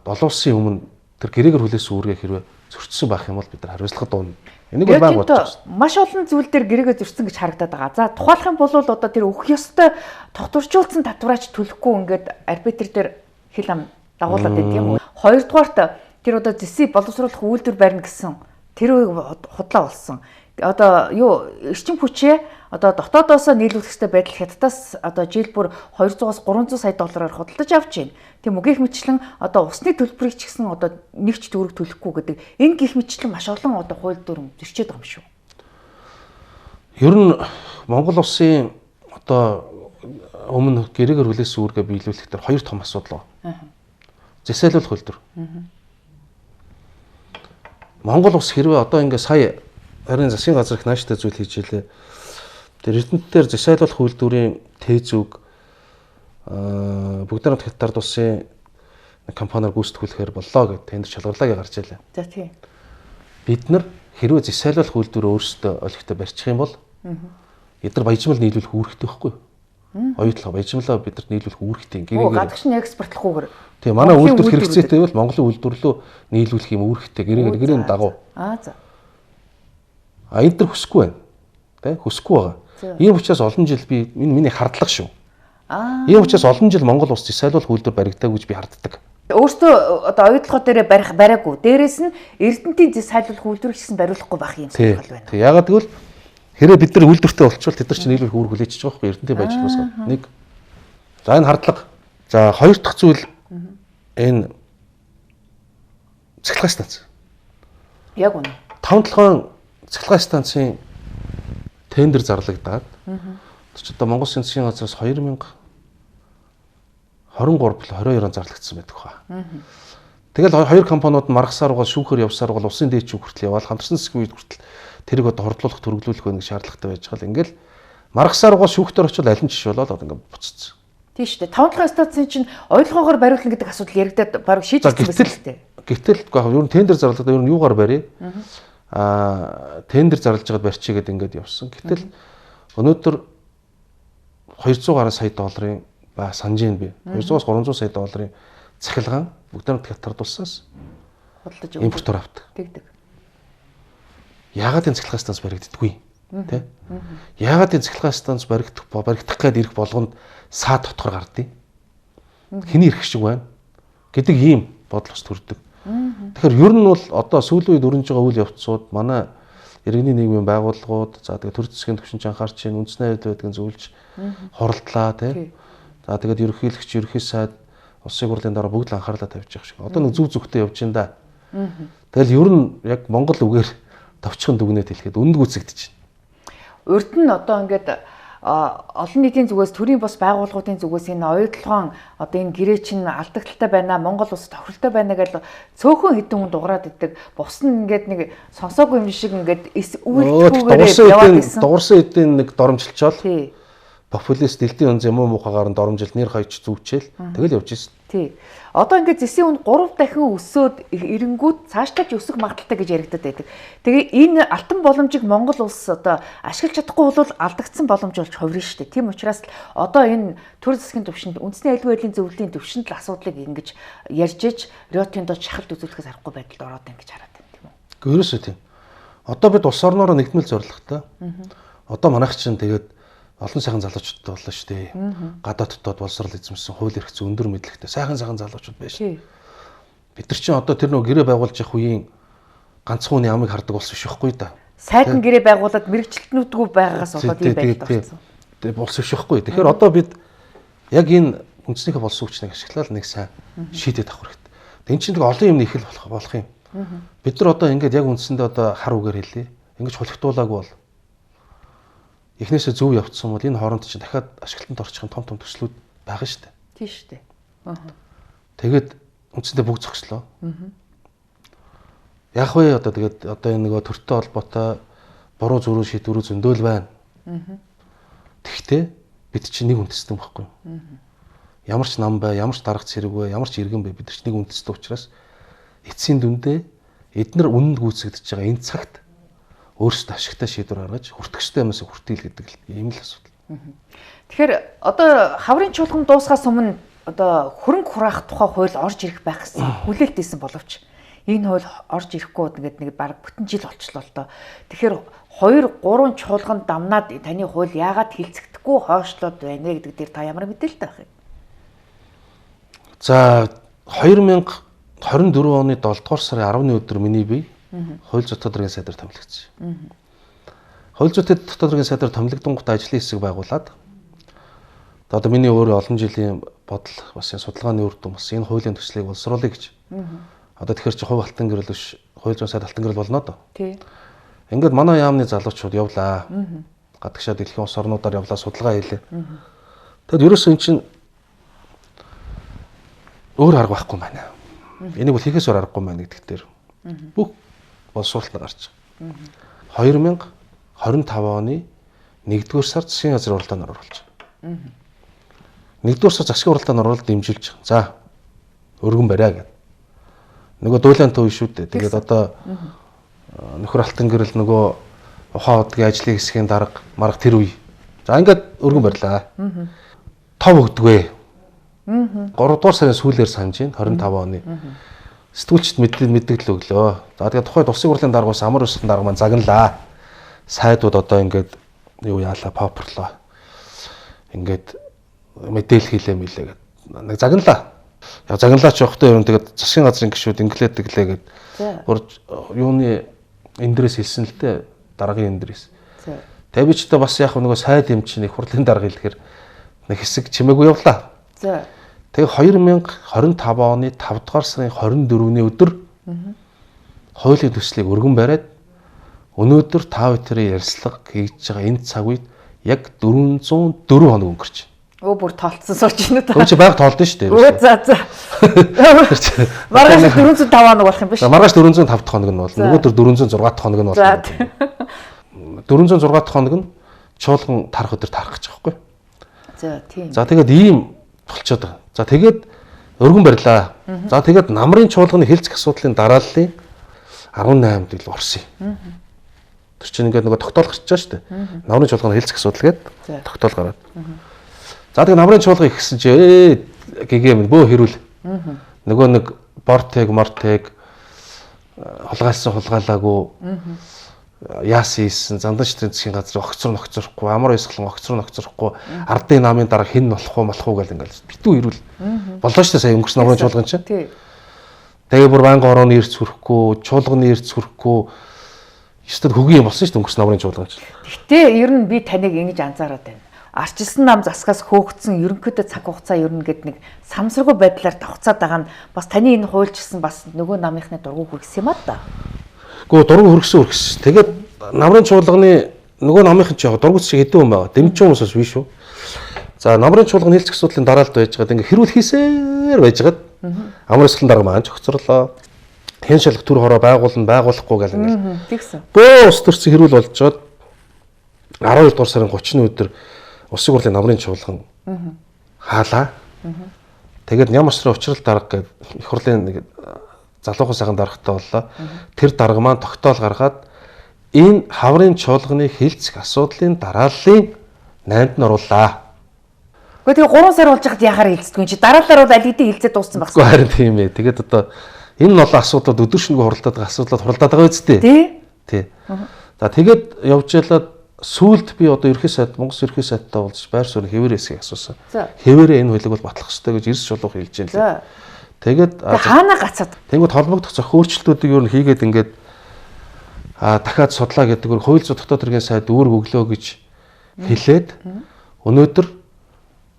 Олон улсын өмнө тэр гэрээгээр хүлээсэн үүргээ хэрвээ зөрчсөн байх юм бол бид нар хариуцлага дуuna. Энийг бол баг бодож байна. Маш олон зүйл дээр гэрээгээ зөрчсөн гэж харагдаад байгаа. За тухайлах юм бол одоо тэр өгөх ёстой тогтворжуулсан татвараач төлөхгүй ингээд арбитр дээр хил ам дагуулад байдаг юм уу? Хоёрдугаарт тэр одоо зэсийг боловсруулах үйлдвэр барина гэсэн тэр үеиг худлаа болсон. Одоо юу эрчим хүчээ одоо дотоодоос нийлүүлэх хэрэгтэй байдал хятадаас одоо жил бүр 200-аас 300 сая доллараар худалдаж авч байна. Тийм үг гэх мэтчлэн одоо усны төлбөрийг ч гэсэн одоо нэг ч төгрөг төлөхгүй гэдэг. Энэ гэх мэтчлэн маш олон одоо хууль дүрм зөрчиж байгаа юм шүү. Ер нь Монгол улсын одоо өмнө гэрээгээр хүлээсэн үүргээ биелүүлэх төр хоёр том асуудал байна. Засаалуулах үйлдвэр. Монгол улс хэрвээ одоо ингээ сая харин засгийн газар их нааштай зүйл хийж илээ. Тэр эрдэнтээр засаалуулах үйлдвэрийн тээзүүг бүгд найрамд хятад улсын компаниар гүйцэтгүүлэхээр боллоо гэдэг тендер шалгарлаа гарч илээ. За тийм. Бид нар хэрвээ засаалуулах үйлдвэрөө өөрсдөө олигтой барьчих юм бол эдгээр баяжмал нийлүүлэх үүрэгтэй байхгүй юу? Оюутлага баяжмалаа бидэрт нийлүүлэх үүрэгтэй гэрээгээр. Гадагшны экспортлохгүйгээр. Тийм манай үйлдвэрт хэрэгцээтэй бол Монголын үйлдвэрлэлөө нийлүүлэх юм үүрэгтэй гэрээний дагуу. За. Энд төр хүсэхгүй байна. Тэ хүсэхгүй байгаа. Ийм учраас олон жил би миний хардлага шүү. Ийм учраас олон жил Монгол улс засаалуулах үйлдвэр баригдаагүй гэж би харддаг. Өөртөө одоо оюутлогоо дээрээ бариагүй. Дээрээс нь эрдэнтийн засаалуулах үйлдвэрийг гэсэн бариулахгүй байх юм шиг байна. Тэг. Ягаад гэвэл хэрэг бид нар үйлдвэртэй болчихвол тэд нар чинь нийлүүлэх үүрэг хүлээчихэж байгаа байхгүй эрдэнтийн баяжлагаас. Нэг. За энэ хардлага. За хоёр дахь зүйл энэ цахилгаан станц. Яг үнэ. 5-7 цахилгаан станцын тендер зарлагдаад ч одоо Монгол Улсын засгийн газраас 2023-22 он зарлагдсан байдаг хаа. Тэгэл хоёр компаниуд маргасаар угаа шүүхээр явсаар бол улсын дээд шүүх хүртэл яваал хамтарсан засгийн үед хүртэл тэрийг одоо хордлуулах төрөглүүлэх байх шаардлагатай байж байгаа л ингээл маргасаар угаа шүүхтэр очил аль нь жиш болоод одоо ингээд буццсан. Тийм шүү дээ. 5-7 станцын чинь ойлгоогоор бариулна гэдэг асуудал яригадаад баг шийдэгдсэн байсан шүү дээ. Гэтэл ер нь тендер зарлагдаад ер нь юугаар барья? Тендер зарлаж байгаад барьчихэд ингээд явсан. Гэтэл өнөөдөр 200 гаруй сая долларын санаж ийн би. 200-аас 300 сая долларын цахилгаан бүгд найрамд хятад улсаас худалдаж импортоор авдаг. Тэгдэг. Яагаад энэ цахилгаан станц баригддаггүй? Тэ? Яагаад энэ цахилгаан станц баригдах гээд ирэх болгонд саад дотор гардыг? Хэний ирэх шиг байна гэдэг ийм бодол бас төрдөг. Тэгэхээр ер нь бол одоо сүүлийн үед өрнөж байгаа үйл явцууд манай иргэний нийгмийн байгууллагууд за тэгээ төр засгийн төвшинч анхаарч чинь үндэсний аюул байдгийн зөвлөж хоролдлаа тий. За тэгээд ерөнхийлөгч ерөнхий сайд улсын хурлын дараа бүгд л анхаарлаа тавьж байгаа шиг. Одоо нэг зүг зүгтээ явж байна да. Тэгэл ер нь яг монгол үгээр товчхон дүгнээд хэлэхэд үнд гүцэгдэж байна. Урд нь одоо ингээд олон нийтийн зүгээс төрийн бус байгууллагуудын зүгээс энэ оюутлогоон одоо энэ гэрээ чинь алдагдaltaй байна, Монгол улс тохиролтой байна гэж цөөхөн хэдэн хүн дуурайд идэг. Бус нь ингээд нэг сонсоогүй юм шиг ингээд үйлдэлгүйгээр яваад ирсэн. Дуурсан эдийн нэг доромжилчоод популист дэлхийн үнз юм уу мухагаар нь доромжилт нэр хаяж зүвчээл тэгэл явж ирсэн. Тий. Одоо ингээд зэсийн үн 3 дахин өсөөд эренгүүд цаашдаа ч өсөх магадaltaй гэж яригдаад байдаг. Тэгээ энэ алтан боломжийг Монгол улс одоо ашиглаж чадахгүй бол алдагдсан боломж болж хувирна шүү дээ. Тийм учраас одоо энэ төр засгийн төвшөнд үндэсний аюулгүй байдлын зөвлөлийн төвшөнд л асуудлыг ингэж ярьж иж Риотиндо шахалт үзүүлэхээс аргагүй байдалд ороод байна гэж хараад байна тийм үү? Гэрээсээ тийм. Одоо бид улс орноор нэгдмэл зорилготой. Одоо манайх чинь тэгээд олон сайхан залуучууд боллоо шүү дээ. Гадаад дотоод боловсрал эзэмсэн хууль эрх зүйн өндөр мэдлэгтэй сайхан залуучууд байж. Бид нар чинь одоо тэр нөгөө гэрээ байгуулж явах үеийн ганцхан хүний амыг хардаг болсон биш үхгүй да. Сайхан гэрээ байгуулад мэрэгчлэтнүүдгүй байгаагаас болоод юм байдаг болсон. Тэгээ болсон биш үхгүй. Тэгэхээр одоо бид яг энэ үндэснийхээ болсон хүчнийг ашиглаад нэг сайн шийдээд авах хэрэгтэй. Энд чинь нэг олон юм их л болох юм. Бид нар одоо ингээд яг үндсэндээ одоо хар үгээр хэлье. Ингэж хулигтуулаагүй бол эхнээсээ зөв явцсан бол энэ хооронд чинь дахиад ашиглалтанд орчих том төслүүд байгаа шүү дээ. Тийм шүү дээ. Тэгээд үндсэндээ бүгд зогслоо. Яг вэ одоо тэгээд одоо энэ нөгөө төртөө холбоотой буруу зөрүү шийдвэрүүд зөндөөл байна. Тэгвэл бид чинь нэг үндэстэн байхгүй юу? Ямар ч нам бай, ямар ч дарга цэрэг бай, ямар ч иргэн бай бид нар чинь нэг үндэстэн учраас эцсийн дүндээ эднэр үнэнд гүйцэгдэж байгаа энэ цагт өөрсдөө ашигтай шийдвэр гаргаж хүртгчтэй юмс хүртэл гэдэг ийм л асуудал. Тэгэхээр одоо хаврын чуулган дуусгаас өмнө одоо хөрөнгө хураах тухай хууль орж ирэх байх гэсэн хүлээлттэйсэн боловч энэ хууль орж ирэхгүй ингээд нэг баг бүтэн жил болчихлоо л доо. Тэгэхээр 2-3 чуулган дамнаад таны хууль яагаад хилцэгдэхгүй хойшлоод байна гэдэг дээр та ямар мэдээлэлтэй байх юм? За 2024 оны 7 дугаар сарын 10-ны өдөр миний бие хууль зүйн тодорхойлын сайдаар томилогдсон. Хууль зүйн тодорхойлын сайдаар томилогдсон гут ажлын хэсэг байгуулад одоо миний өөрөө олон жилийн бодол бас энэ судалгааны үр дүн бас энэ хуулийн төслийг боловсруулъя гэж. Одоо тэгэхээр чи хувь алтан гэрэл биш хууль зүйн сайд алтан гэрэл болно доо. Тий. Ингээд манай яамны залуучууд явлаа. Гадагшаа дэлхийн улс орнуудаар явлаа судалгаа хийлээ. Тэгэд ерөөсөө эн чинь өөр арга байхгүй байна. Энийг бол хийхээс өөр аргагүй байна гэдэг дээр бүх боловсруулалт гарч байгаа. 2025 оны 1-р сард засгийн газрын уралдаанд оруулж байгаа. 1-р сар засгийн уралдаанд оруулалт дэмжүүлж байгаа. За өргөн бариа гэдэг. Нөгөө дуйлаан төв шүү дээ. Тэгээд одоо нөхөр алтан гэрэл нөгөө ухаан удгийн ажлын хэсгийн дарга марга тэр үе. За ингээд өргөн барьлаа. Тов өгдөгөө. 3 дугаар сарын сүүлээр санаж байна 25 оны. Сэтгүүлчд мэдээлэл өглөө. За тэгээд тухайд улсын хурлын даргаас амар өсгөн дарга маань загналаа. Сайдууд одоо ингээд юу яалаа поперлоо. Ингээд мэдээлэл хийлээ мэлээ гэд. Нэг загналаа. Яг загналаач явахдаа ер нь тэгээд засгийн газрын гишүүд инглээд тэглээ гэд. Юуны эндрээс хэлсэн л дээ. Даргын эндрээс. Тэгээд би ч одоо бас яг нөгөө сайд юм чинь их хурлын дарга хэлэхээр нэг хэсэг чимээгүй явлаа. За. Тэгээ 2025 оны 5 дугаар сарын 24-ний өдөр хуулийн төслийг өргөн бариад өнөөдөр та бүхэн ярьцлага хийж байгаа энэ цаг үед яг 404 хоног өнгөрч байна. Бүр тоолцсон сууж байна уу та? Өө чи байг тоолдсон шүү дээ. За. Маргааш 405 хоног болох юм биш үү? Маргааш 405 дахь хоног нь болно. Нөгөөдөр 406 дахь хоног нь болно. 406 дахь хоног нь чуулган тарах өдөр тарах гэж байгаа байхгүй. За тийм. За тэгээд ийм болчиход байгаа. За тэгээд өргөн барьлаа. За тэгээд намрын чуулганы хэлцэх асуудлын дарааллын 18-нд л орсон юм. Тэр чинь ингээд нөгөө тогтоол гарч байгаа шүү дээ. Намрын чуулганы хэлцэх асуудал гээд тогтоол гараад. За тэгээд намрын чуулга ихсэн чи гэгэм бөө хэрүүл. Нөгөө нэг бортэг мортэг хулгайлсан хулгайлаагүй яасан ийсэн зандан штрийн засгийн газрын огцрохгүй амар ойсглон огцрохгүй ардын намын дараа хэн болох уу гэл ингээл битүү ирүүл боллоо шүү дээ сая өнгөрсөн намрын чуулган чинь. Тэгээ бүр банк орооны эрц хүрэхгүй чуулганы эрц хүрэхгүй ёстой хөгийн юм болсон шүү дээ өнгөрсөн намрын чуулган чинь. Гэтэ ер нь би таныг ингэж анзаараад байна. Арчилсан нам засгаас хөөгдсөн ерөнхийдөө цаг хугацаа ер нь гээд нэг самсаргүй байдлаар давхцаад байгаа нь бас таны энэ хуульчсан бас нөгөө намынхны дургу хүргэсэн юм аа да. Гэхдээ дургу хүргэсэн. Тэгээд намрын чуулганы нөгөө намынхан ч яг дургуц шиг хэдэн хүн байгаа. Дэмжин хүмүүс биш шүү. За намрын чуулганы хэлцэх асуудлын дараалт байж байгаа. Ингээ хэрүүл хийсээр байж байгаа. Амар эсгэлэн дарга маань зохицорлоо. Хэн шалах төр хороо байгуулахгүй гэл ингээ. Тэгсэн. Бөө ус төрсөн хэрүүл болж жоод 12 дугаар сарын 30-ны өдөр Улсын хурлын намрын чуулган хаалаа. Тэгээд Нямашрын учрал дарга гэдэг их хурлын нэг залуухан сайхан даргатай боллоо. Тэр дарга маань тогтоол гаргаад энэ хаврын чуулганы хэлцэх асуудлын дарааллын 8-нд нь оруулаа. Гэхдээ тэгээ 3 сар болж хад яхаар хилцдэг юм чи дараалалаар бол аль хэдийн хилцээд дууссан багс. Гэхдээ харин тийм ээ. Тэгээд одоо энэ нь олон асуудлууд өдөр шөнөгүй хуралдаад байгаа асуудлууд хуралдаад байгаа үстэй. Тий. За тэгээд явж ялаад сүүлд би одоо ерхий сайд Монгол ерхий сайдтай уулзч байр суурь хэвээрээсээ асуусан. Хэвээрээ энэ хуулийг бол батлах ёстой гэж эрс шулуух хэлж байна лээ. Тэгээд хаана гацаад. Тэнгүүд холбогдох зохих өөрчлөлтүүдийг юу н хийгээд ингээд дахиад судлаа гэдэг нь хууль зүйн дотоод хэргийн сайд үүрэг өглөө гэж хэлээд өнөөдөр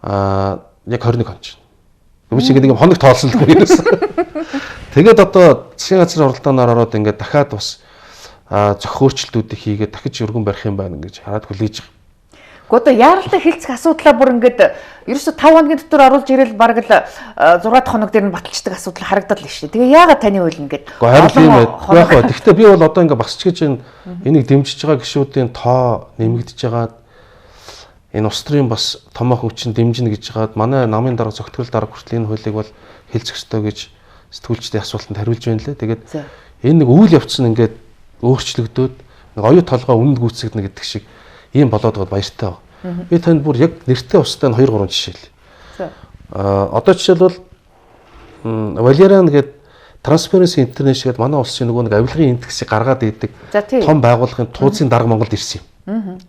яг 21 он чинь. Юм шиг нэг хоног тоолсон л юм. Тэгээд одоо засгийн газрын оролдооноор ороод ингээд дахиад бас зохих өөрчлөлтүүдийг хийгээд дахиж өргөн барих юм байна гэж хараад хүлээж байгаа. Гэхдээ яаралтай хэлцэх асуудлаа бүр ингээд ерөөсө 5 хоногийн дотор оруулж ирэл бараг л 6 дахь хоног дээр нь баталцдаг асуудал харагдал л шүү дээ. Тэгээ яагаад таны хууль ингээд харин тийм ээ. Яг гоо. Гэхдээ би бол одоо ингээд багсч гэж энийг дэмжиж байгаа гишүүдийн тоо нэмэгдэж байгаад энэ улс төрийн бас томоохон хүчин дэмжинэ гэж байгаад манай намын дарга зохицол дарга хүртэл энэ хуулийг бол хэлцэх ёстой гэж сэтгүүлчдийн асуултанд хариулж байна лээ. Тэгээд энэ нэг үйл явц нь ингээд өөрчлөгдөөд нэг оюу толгой үнэнд гүйцэгдэнэ гэдэг шиг ийм болоод байгаад баяртай байна. Би танд бүр яг нэртэй устай 2 3 жишээ л. Одоо жишээлбэл Валериан гэдэг Transparency International гэдэг манай улсын нөгөө нэг авилгын индексийг гаргаад идэг том байгууллагын тууцын дарга Монголд ирсэн юм.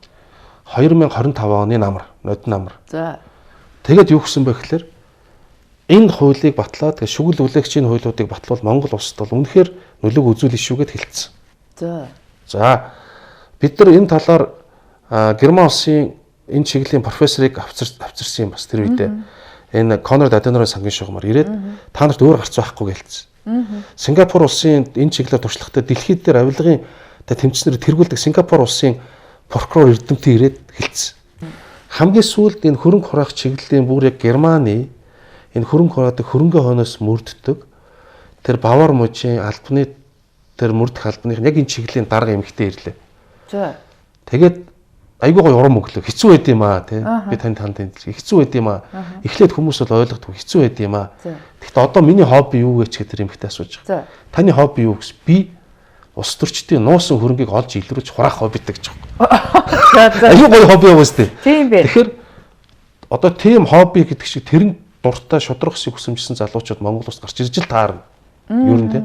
2025 оны нодон намар. За. Тэгээд юу гэсэн бэ гэхээр энэ хуулийг батлаад тэгээд шүгэл үлээгчийн хуулиудыг батлуул Монгол улсад бол үнэхээр нөлөөг үзүүлнэ шүү гэд хэлсэн. За. Бид нар энэ талаар Герман улсын энэ чиглэлийн профессорыг авчирсан юм бас тэр үедээ. Энэ Конрад Аденауэрийн сангийн шугамар ирээд та нарт өөр гарц байхгүй гэлцсэн. Сингапур улсын энэ чиглэлээр туршлагатай дэлхийд дээр авилгын тэмцэнээр тэргүүлдэг Сингапур улсын прокурор эрдэмтэн ирээд хэлсэн. Хамгийн сүүлд энэ хөрөнгө хураах чиглэлийн бүр яг Германы энэ хөрөнгө хураадаг хөрөнгө хойноос мөрддөг тэр бавар мужийн албаны тэр мөрдөх албаных нь яг энэ чиглэлийн дарга эмэгтэй ирлээ. За. Тэгээд айгүй гоо урам өглөө хэцүү байд юм аа тий. Би танд хэцүү байд юм аа. Эхлээд хүмүүс бол ойлгохгүй хэцүү байд юм аа. Тэгэхдээ одоо миний хобби юу вэ ч гэдэг эмэгтэй асууж байгаа. Таны хобби юу гэс би ус төрчдийн нуусан хөрөнгийг олж илрүүлж хураах хоббитэй гэж байгаа. Айгүй гоо хобби юу вэ? Тийм бэ. Тэгэхээр одоо тийм хобби гэдэг шиг тэрэн дуртай шудрах хэсэг хүсэмжсэн залуучууд Монгол улсад гарч ирж л таарна. Юу нэ тий.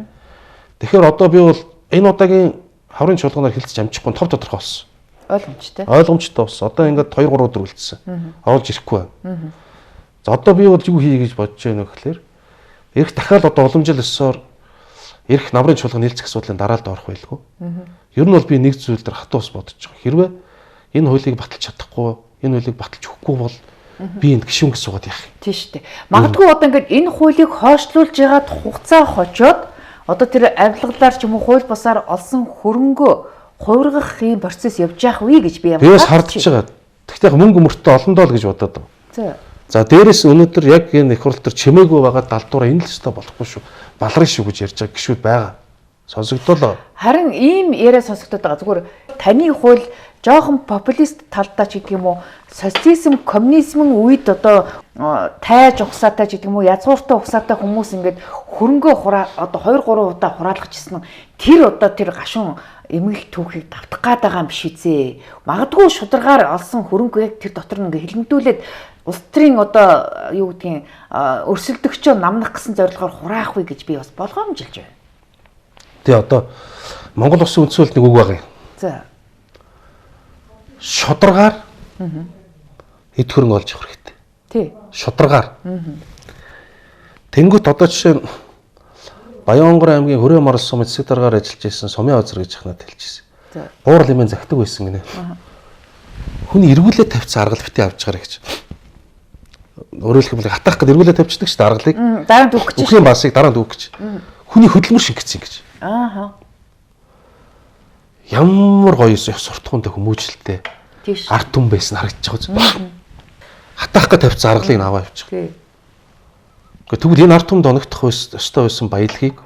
Тэгэхээр одоо би бол энэ удаагийн хаврын чуулганаар хэлцэж амжихгүй тов тодорхой болсон. Ойлгомжтой. Ойлгомжтой болсон. Одоо ингээд 2 3 өдөр үлдсэн. Оолж ирэхгүй байна. За одоо би бол юу хий гэж бодож байна вэ гэхээр эрх дахиад одоо уламжил ёсоор эрх намрын чуулганы хэлцэх асуудлын дараалд орох байлгүй. Ер нь бол би нэг зүйл дээр хатуус бодож байгаа. Хэрвээ энэ хуулийг баталж чадахгүй, энэ хуулийг баталж өгөхгүй бол би энд гişүн гэж суугаад яах юм. Тийм шүү дээ. Магадгүй одоо ингээд энэ хуулийг хойшлуулж ягаад хугацаа хожоод одоо тэр авилгалаар ч юм уу хууль бусаар олсон хөрөнгөө хувиргах юм процесс явж явах үе гэж би юм. Тэрээс хардж байгаа. Тэгтээ мөнгө мөртөө олондоо л гэж бодоод байна. За дээрэс өнөөдөр яг энэ их хурл төр чимээгүй байгаа далдуураа энэ л өстой болохгүй шүү. Балрын шүү гэж ярьж байгаа гişүүд байгаа. Сонсогдолоо. Харин ийм яриа сонсогдоод байгаа. Зүгээр таны хууль жоохон популист талдаа ч гэдэг юм уу социализм коммунизмын үед одоо тайж ухсаатай ч гэдэг юм уу язгууртай ухсаатай хүмүүс ингээд хөрөнгөө одоо 2 3 удаа хураалгах гэсэн нь тэр одоо тэр гашуун эмгэл түүхийг давтах гээд байгаа юм биш үзээ. Магадгүй шударгаар олсон хөрөнгөө яг тэр дотор нь ингээд хилэмдүүлээд улс төрийн одоо юу гэдгийг өрсөлдөгчөө намнах гэсэн зорилгоор хураах вэ гэж би бас болгоомжилж байна. Тэгээ одоо Монгол улсын үндсэн хуулинд нэг үг байгаа юм. За. Шударгаар эд хөрөнгө олж явах хэрэгтэй. Тий. Шударгаар. Тэнгүүт одоо жишээ нь Баянгор аймгийн Хүрээ Морол сумын засаг даргаар ажиллаж байсан Сумын Озер гэж ханаад хэлчихсэн. Буур лимэн загтаг байсан гинэ. Хүний эргүүлээ тавьсан аргал битээ авч гараа гэж. Өөрөөр хэлбэл хатах гэдэг эргүүлээ тавьчихдаг шүү дээ аргалыг. Дараа нь дүүх гэж. Үхийн басыг дараа нь дүүх гэж. Хүний хөдөлмөр шингэсэн гэж. Ааха. ямар гоё суртахуунтай хүмүүжлэлтэй ард түмэн байсан харагдаж байгаа. Хатаах гэж тавьсан аргалыг нь аваа явчих. Тэгвэл энэ ард түмэнд оногдох ёстой байсан баялагийг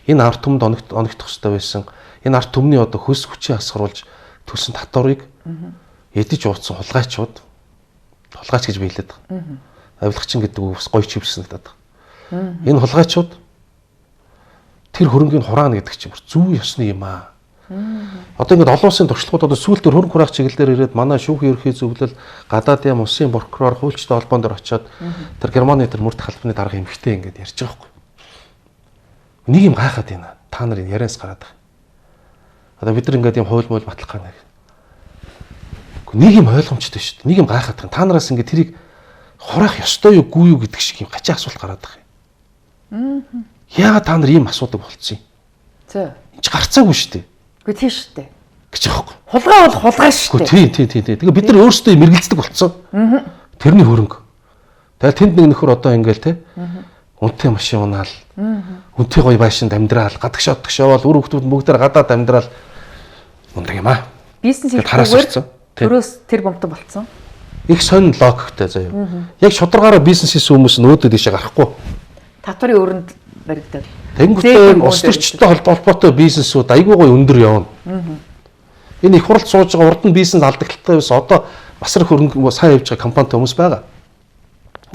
энэ ард түмэнд оногдох ёстой байсан энэ ард түмний одоо хөс хүчээ асгаруулж төлсөн татварыг эдэж ууцсан хулгайчуд хулгайч гэж биелээд байгаа. Авилгачин гэдэг үг бас гоё чивсэн надад. Энэ хулгайчуд тэр хөрөнгийг хураана гэдэг чинь зүү ёсны юм аа. Одоо ингээд олон улсын туршлагууд одоо сүүлдээ хөрөнгө хураах чиглэлээр ирээд манай шүүхийн ерөнхий зөвлөл гадаадын яам улсын прокурор хуульчтай холбоон дээр очиод тэр Германы тэр мөрд халбаны дарга эмэгтэй ингээд ярьж байгаа байхгүй. Нэг юм гайхаад байна. Та нарын яриас гараад байгаа. Одоо бид нар ингээд юм хууль мөл батлах гана. Нэг юм ойлгомжтой шүү дээ. Нэг юм гайхаад байгаа. Та нараас ингээд тэрийг хураах ёстой юу гүй юу гэдэг шиг юм гачаа асуулт гараад байгаа юм. Яагаад та нар ийм асуудаг болцсон юм? За. Энд ч гарцаагүй шүү дээ. Үгүй тийм шүү дээ. Гэж аахгүй. Хулгай бол хулгай шүү дээ. Тийм. Тэгээ бид нар өөрсдөө мэргэлцдэг болцсон. Тэрний хөрөнгө. Тэгэл тэнд нэг нөхөр одоо ингээл те. Үнэтэй машин унаал. Үнэтэй гоё байшинд амьдраал, гадагш явал үр хүүхдүүд бүгдээр гадаад амьдраал. Ундаг юм аа. Бизнес хийхгүйгээр төрөөс тэр бомтон болцсон. Их сонин логиктэй заяа. Яг шударгаараа бизнес хийсэн хүмүүс нөөдөө дэшээ гарахгүй. Татварын өрөнд баригдал. Тэнгүүтээ улс төрчтэй холбоотой бизнесүүд айгүй гоё өндөр явна. Энэ их хуралд сууж байгаа урд нь бизнес алдагдaltaй байсан. Одоо бас их хөрөнгө сайн явж байгаа компанитай хүмүүс байгаа.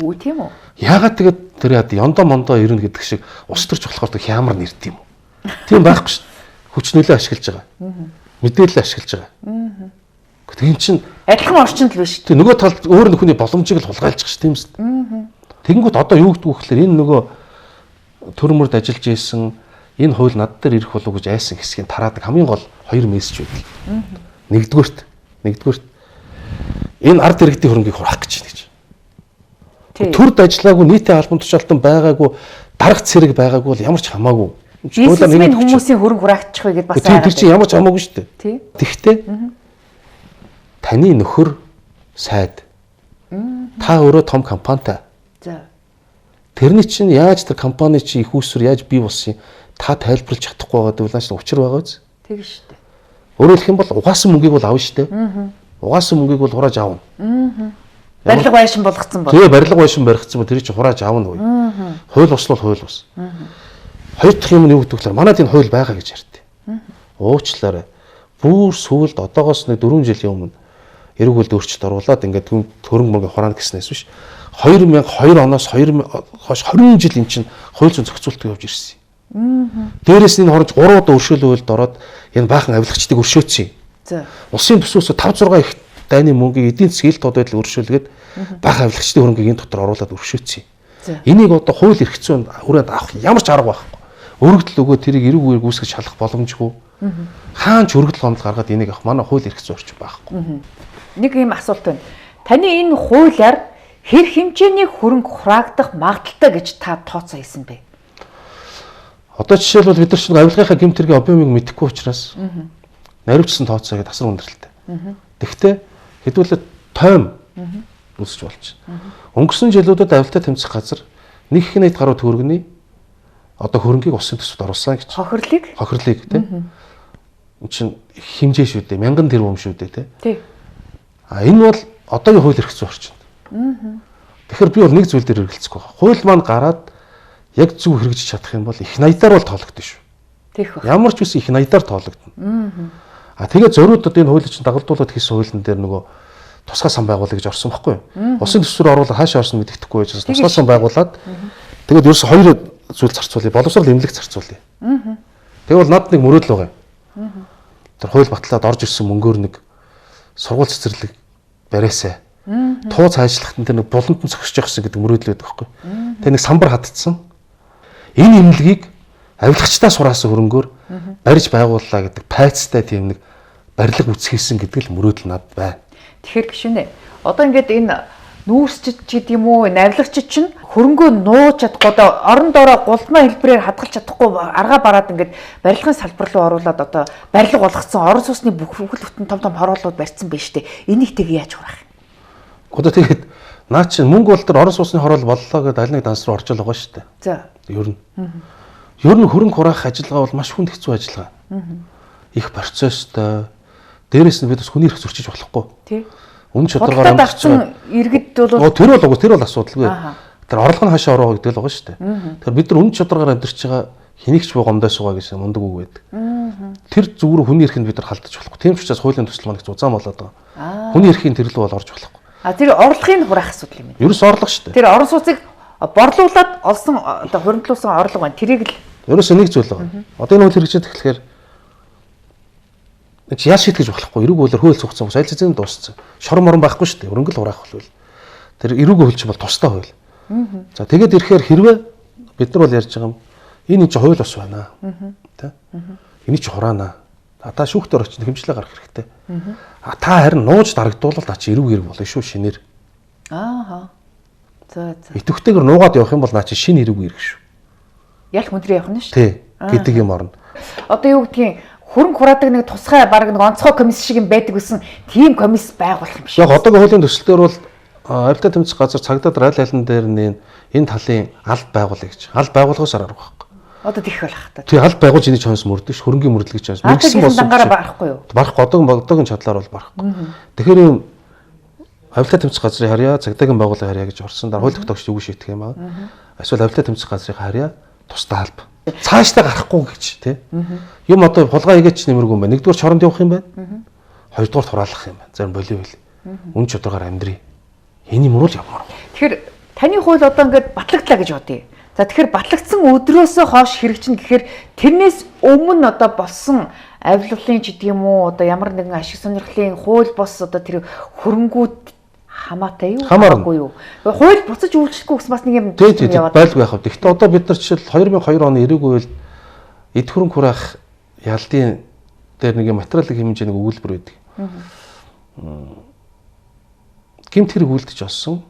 Үгүй тийм үү? Яагаад тэгээд тэр яд ёндоо мондоо ирнэ гэдэг шиг улс төрч болохоор хямар нэрд юм уу? Тийм байхгүй шүү. Хүч нөлөө ашиглаж байгаа. Мэдээлэл ашиглаж байгаа. Тийм чинь адилхан орчинд л биш. Тэг нөгөө талд өөр нөхөний боломжийг л хулгайлж байгаа шүү, тийм үст. Тэгэнгүүт одоо юу гэдэг вэ гэхээр энэ нөгөө төрөмөрд ажиллаж ийсэн энэ хууль над дээр ирэх болов уу гэж айсан хэсгийн тараадаг хамгийн гол хоёр мессеж байдаг. Нэгдүгээрт энэ ард иргэдийн хөрөнгийг хураах гэж байна гэж. Төрд ажиллаагүй нийтийн албан тушаалтан байгаагүй дарга цэрэг байгаагүй бол ямар ч хамаагүй. Бизнесмен хүмүүсийн хөрөнгө хураагдчих вэ гэд бас арай. Тэр чинь ямар ч хамаагүй шүү дээ. Тэгвэл таны нөхөр сайд. Та өөрөө том компанитай. За. Тэрний чинь яаж тэр компани чи их усүр яаж бий болсон юм? Та тайлбарлаж чадахгүй байгаа гэвэл нааш учир байгаа үз. Тэг шүү дээ. Өөрөөр хэлэх юм бол угаасан мөнгийг бол авна шүү дээ. Угаасан мөнгийг бол хурааж авна. Барилга байшин болгоцсон бол. Тэгээ барилга байшин баригдсан бол тэр чинь хурааж авна уу. Хууль бус бол хууль бус. Хоёр дахь юм нь юу гэдэг вэ? Манайд энэ хууль байгаа гэж ярьдээ. Уучлаарай. Бүр сүүлд одоогоос нэг 4 жилийн өмнө эрэг үлд өөрчлөлт оруулаад ингээд хөрөнгө мөрөгийн хураана гэснээс биш 2002 оноос 20 жил эн чинь хууль зүйн зохицуултыг явж ирсэн юм. Дээрээс нь хорж 3 удаа өршөөлөлд ороод энэ баахан авилгачдыг өршөөцсөн юм. За. Улсын төсвөөс 5-6 их дайны мөнгийг эдийн засгийн хил тод байдал өршөөлгээд баахан авилгачдын хөрөнгийг энэ дотор оруулаад өршөөцсөн юм. Энийг одоо хууль эрх зүйн хүрээнд авах ямар ч арга байхгүй. Өргөдөл өгөө тэрийг эрэг үеэр гүйцэтгэж шалах боломжгүй. Хаан ч өргөдөл гомдол гаргаад энийг авах манай хууль эрх зүйн орчин байхгүй. Нэг юм асуулт байна. Таны энэ хуулиар хэр хэмжээний хөрөнгө хураагдах магадaltaй гэж та тооцоо хийсэн бэ? Одоо жишээлбэл бид нар чинь авилгынхаа гэмт хэргийн объемыг мэдэхгүй учраас наривчсан тооцоо гэдэг асар хүндрэлтэй. Тэгвэл хэдүүлээ тойм үүсч болж байна. Өнгөрсөн жилүүдэд авилтаа тэмцэх газар нэг их найд гаруй төгрөгний одоо хөрөнгийг улсын төсөвт оруулсан гэж. Хохирлыг тийм. Энэ чинь хэмжээ шүү дээ. 1000 тэрбум шүү дээ тийм. Энэ бол одоогийн хууль эрх зүйн орчинд. Тэгэхээр би бол нэг зүйл дээр эргэлцэх байгаа. Хууль маань гараад яг зөв хэрэгжиж чадах юм бол их найдаар бол тоологдсон шүү. Тийх ба. Ямар ч үс их найдаар тоологдно. Тэгээд зориуд одоо энэ хуулийн чинь дагалдуулаад хийсэн хуулийн дээр нөгөө тусгай сан байгуулах гэж орсон байхгүй юу? Улсын төсвөр оруулаад хаашаа орсон мэддэхгүй байж тусгай сан байгуулад тэгээд ерөөс хоёр зүйл зарцуулъя. Боловсрол эмнэлэг зарцуулъя. Тэгвэл над нэг мөрөөдөл байгаа юм. Тэр хууль батлаад орж ирсэн мөнгөөр нэг сургууль цэцэрлэг бариасаа. Туу цаашлахтан тэр нэг буланд нь зогсож явахсан гэдэг мөрөөдөл байдаг байхгүй. Тэр нэг самбар хатцсан. Энэ эмнэлгийг авилгачдаа сураасан хөрөнгөөр барьж байгууллаа гэдэг пайцтай тийм нэг барилга үүсгэсэн гэдэг л мөрөөдөл надад байна. Тэгэхээр гişүнэ. Одоо ингээд энэ нүүрсчид ч гэдэг юм уу, навилагчид чинь хөрөнгөө нууж чадахгүй одоо орон доороо гулмаа хэлбэрээр хадгалж чадахгүй аргаа бараад ингээд барилгын салбар руу оруулаад одоо барилга болгоцсон орон сууцны бүхэл бүтэн том хорооллууд барьсан байна шүү дээ. Энийг тэг яаж хураах юм? Одоо тэгээд наа чинь мөнгө бол тэр орон сууцны хороол боллоо гэдээ аль нэг данс руу орж байгаа шүү дээ. За. Ер нь хөрөнгө хураах ажиллагаа бол маш хүнд хэцүү ажиллагаа. их процесстой. Дээрээс нь бид бас хүний эрх зөрчиж болохгүй. Тий. Үн чадвараар амьдарч байгаа иргэд бол тэр бол асуудалгүй. Тэр орлого нь хаашаа ороо гэдэг л байгаа шүү дээ. Тэгэхээр бид нар үн чадвараар амьдарч байгаа хэнийг ч гомдоо суугаа гэсэн мундаг үг байдаг. Тэр зүгээр хүний эрхэнд бид нар халдаж болохгүй. Тийм ч учраас хуулийн төсөл маань их зузаан болоод байгаа. Хүний эрхийн тэрлүү бол орж болохгүй. Тэр орлогын хураах асуудал юм байна. Ерөөс орлого шүү дээ. Тэр орон сууцыг борлуулад олсон одоо хуримтлуулсан орлого байна. Тэрийг л ерөөсөө нэг зүйл байгаа. Одоо энэ үйл хэрэгжээд эхлэхээр яа шийтгэж болохгүй. Эрүүг хуулиар хууль зохицсон бас аль хэзээ дууссан. Шорон морон байхгүй шүү дээ. Өрөнгөл хураах болвол тэр эрүүг хууль бол тустай хууль. За тэгээд ирэхээр хэрвээ бид нар бол ярьж байгаа юм энэ ч хууль бас байна. Тэ? Энийг ч хураана. Та шүүхтэр очиж хэмжлээ гаргах хэрэгтэй. Та харин нууж дарагдуулаад та чи эрүүг хэрэг болно шүү шинээр. За. Итэвхтэйгээр нуугаад явах юм бол наа чи шинэ эрүүг хэрэг шүү. Ялх өдрөө явах нь шүү. Тий. Гэдэг юм орно. Одоо юу гэдгийг хөрөнгө хураадаг нэг тусгай баг нэг онцгой комисс шиг юм байдаг гэсэн тийм комисс байгуулах юм шиг. Яг одоогийн хуулийн төсөл дээр бол авилтаа тэмцэх газар цагдаад аль алин дээр энэ талын аль байгуулъя гэж. Аль байгуулгаас арга байхгүй. Одоо тийх байх та. Тий аль байгуулж энийг чонс мөрдөн ш хөрөнгөний мөрдлөгч чонс. Мэргэсэн болсон дангараа барахгүй юу? Барахгүй одоогийн чадлаар бол барахгүй. Тэгэхээр юм авилтаа тэмцэх газрыг харьяа, цагдаагийн байгууллагыг харьяа гэж орсон. Дараа хууль тогтоогч юу шийдэх юм аа. Эсвэл авилтаа тэмцэх газрыг харьяа тусдаа алба. Цаашдаа гарахгүй гэж тий. Юм одоо хулгай хийгээч нэмэргүй юм байна. Нэгдүгээр чоронд явах юм байна. Хоёрдугаар хураалах юм байна. Зарим боливол. Үн чадвараар амьдрий. Эний мөрөөл явмаар. Тэгэхээр таны хууль одоо ингээд батлагдлаа гэж бодъё. За тэгэхээр батлагдсан өдрөөсөө хойш хэрэгжинэ гэхээр тэрнээс өмнө одоо болсон авилгалын ч гэдэг юм уу одоо ямар нэгэн ашиг сонирхлын хууль бос одоо тэр хөрөнгүүд хамаатай юу хамаагүй юу. Хууль буцаж үйлчлэхгүй гэсэн бас нэг юм яваад байлгүй яхав. Гэхдээ одоо бид нар жишээл 2002 оны эрүүг үйл эд хөрөнгө хураах ялдын дээр нэг материалын хэмжээний өгүүлбэр байдаг. Гэмт хэрэг үлдэж олсон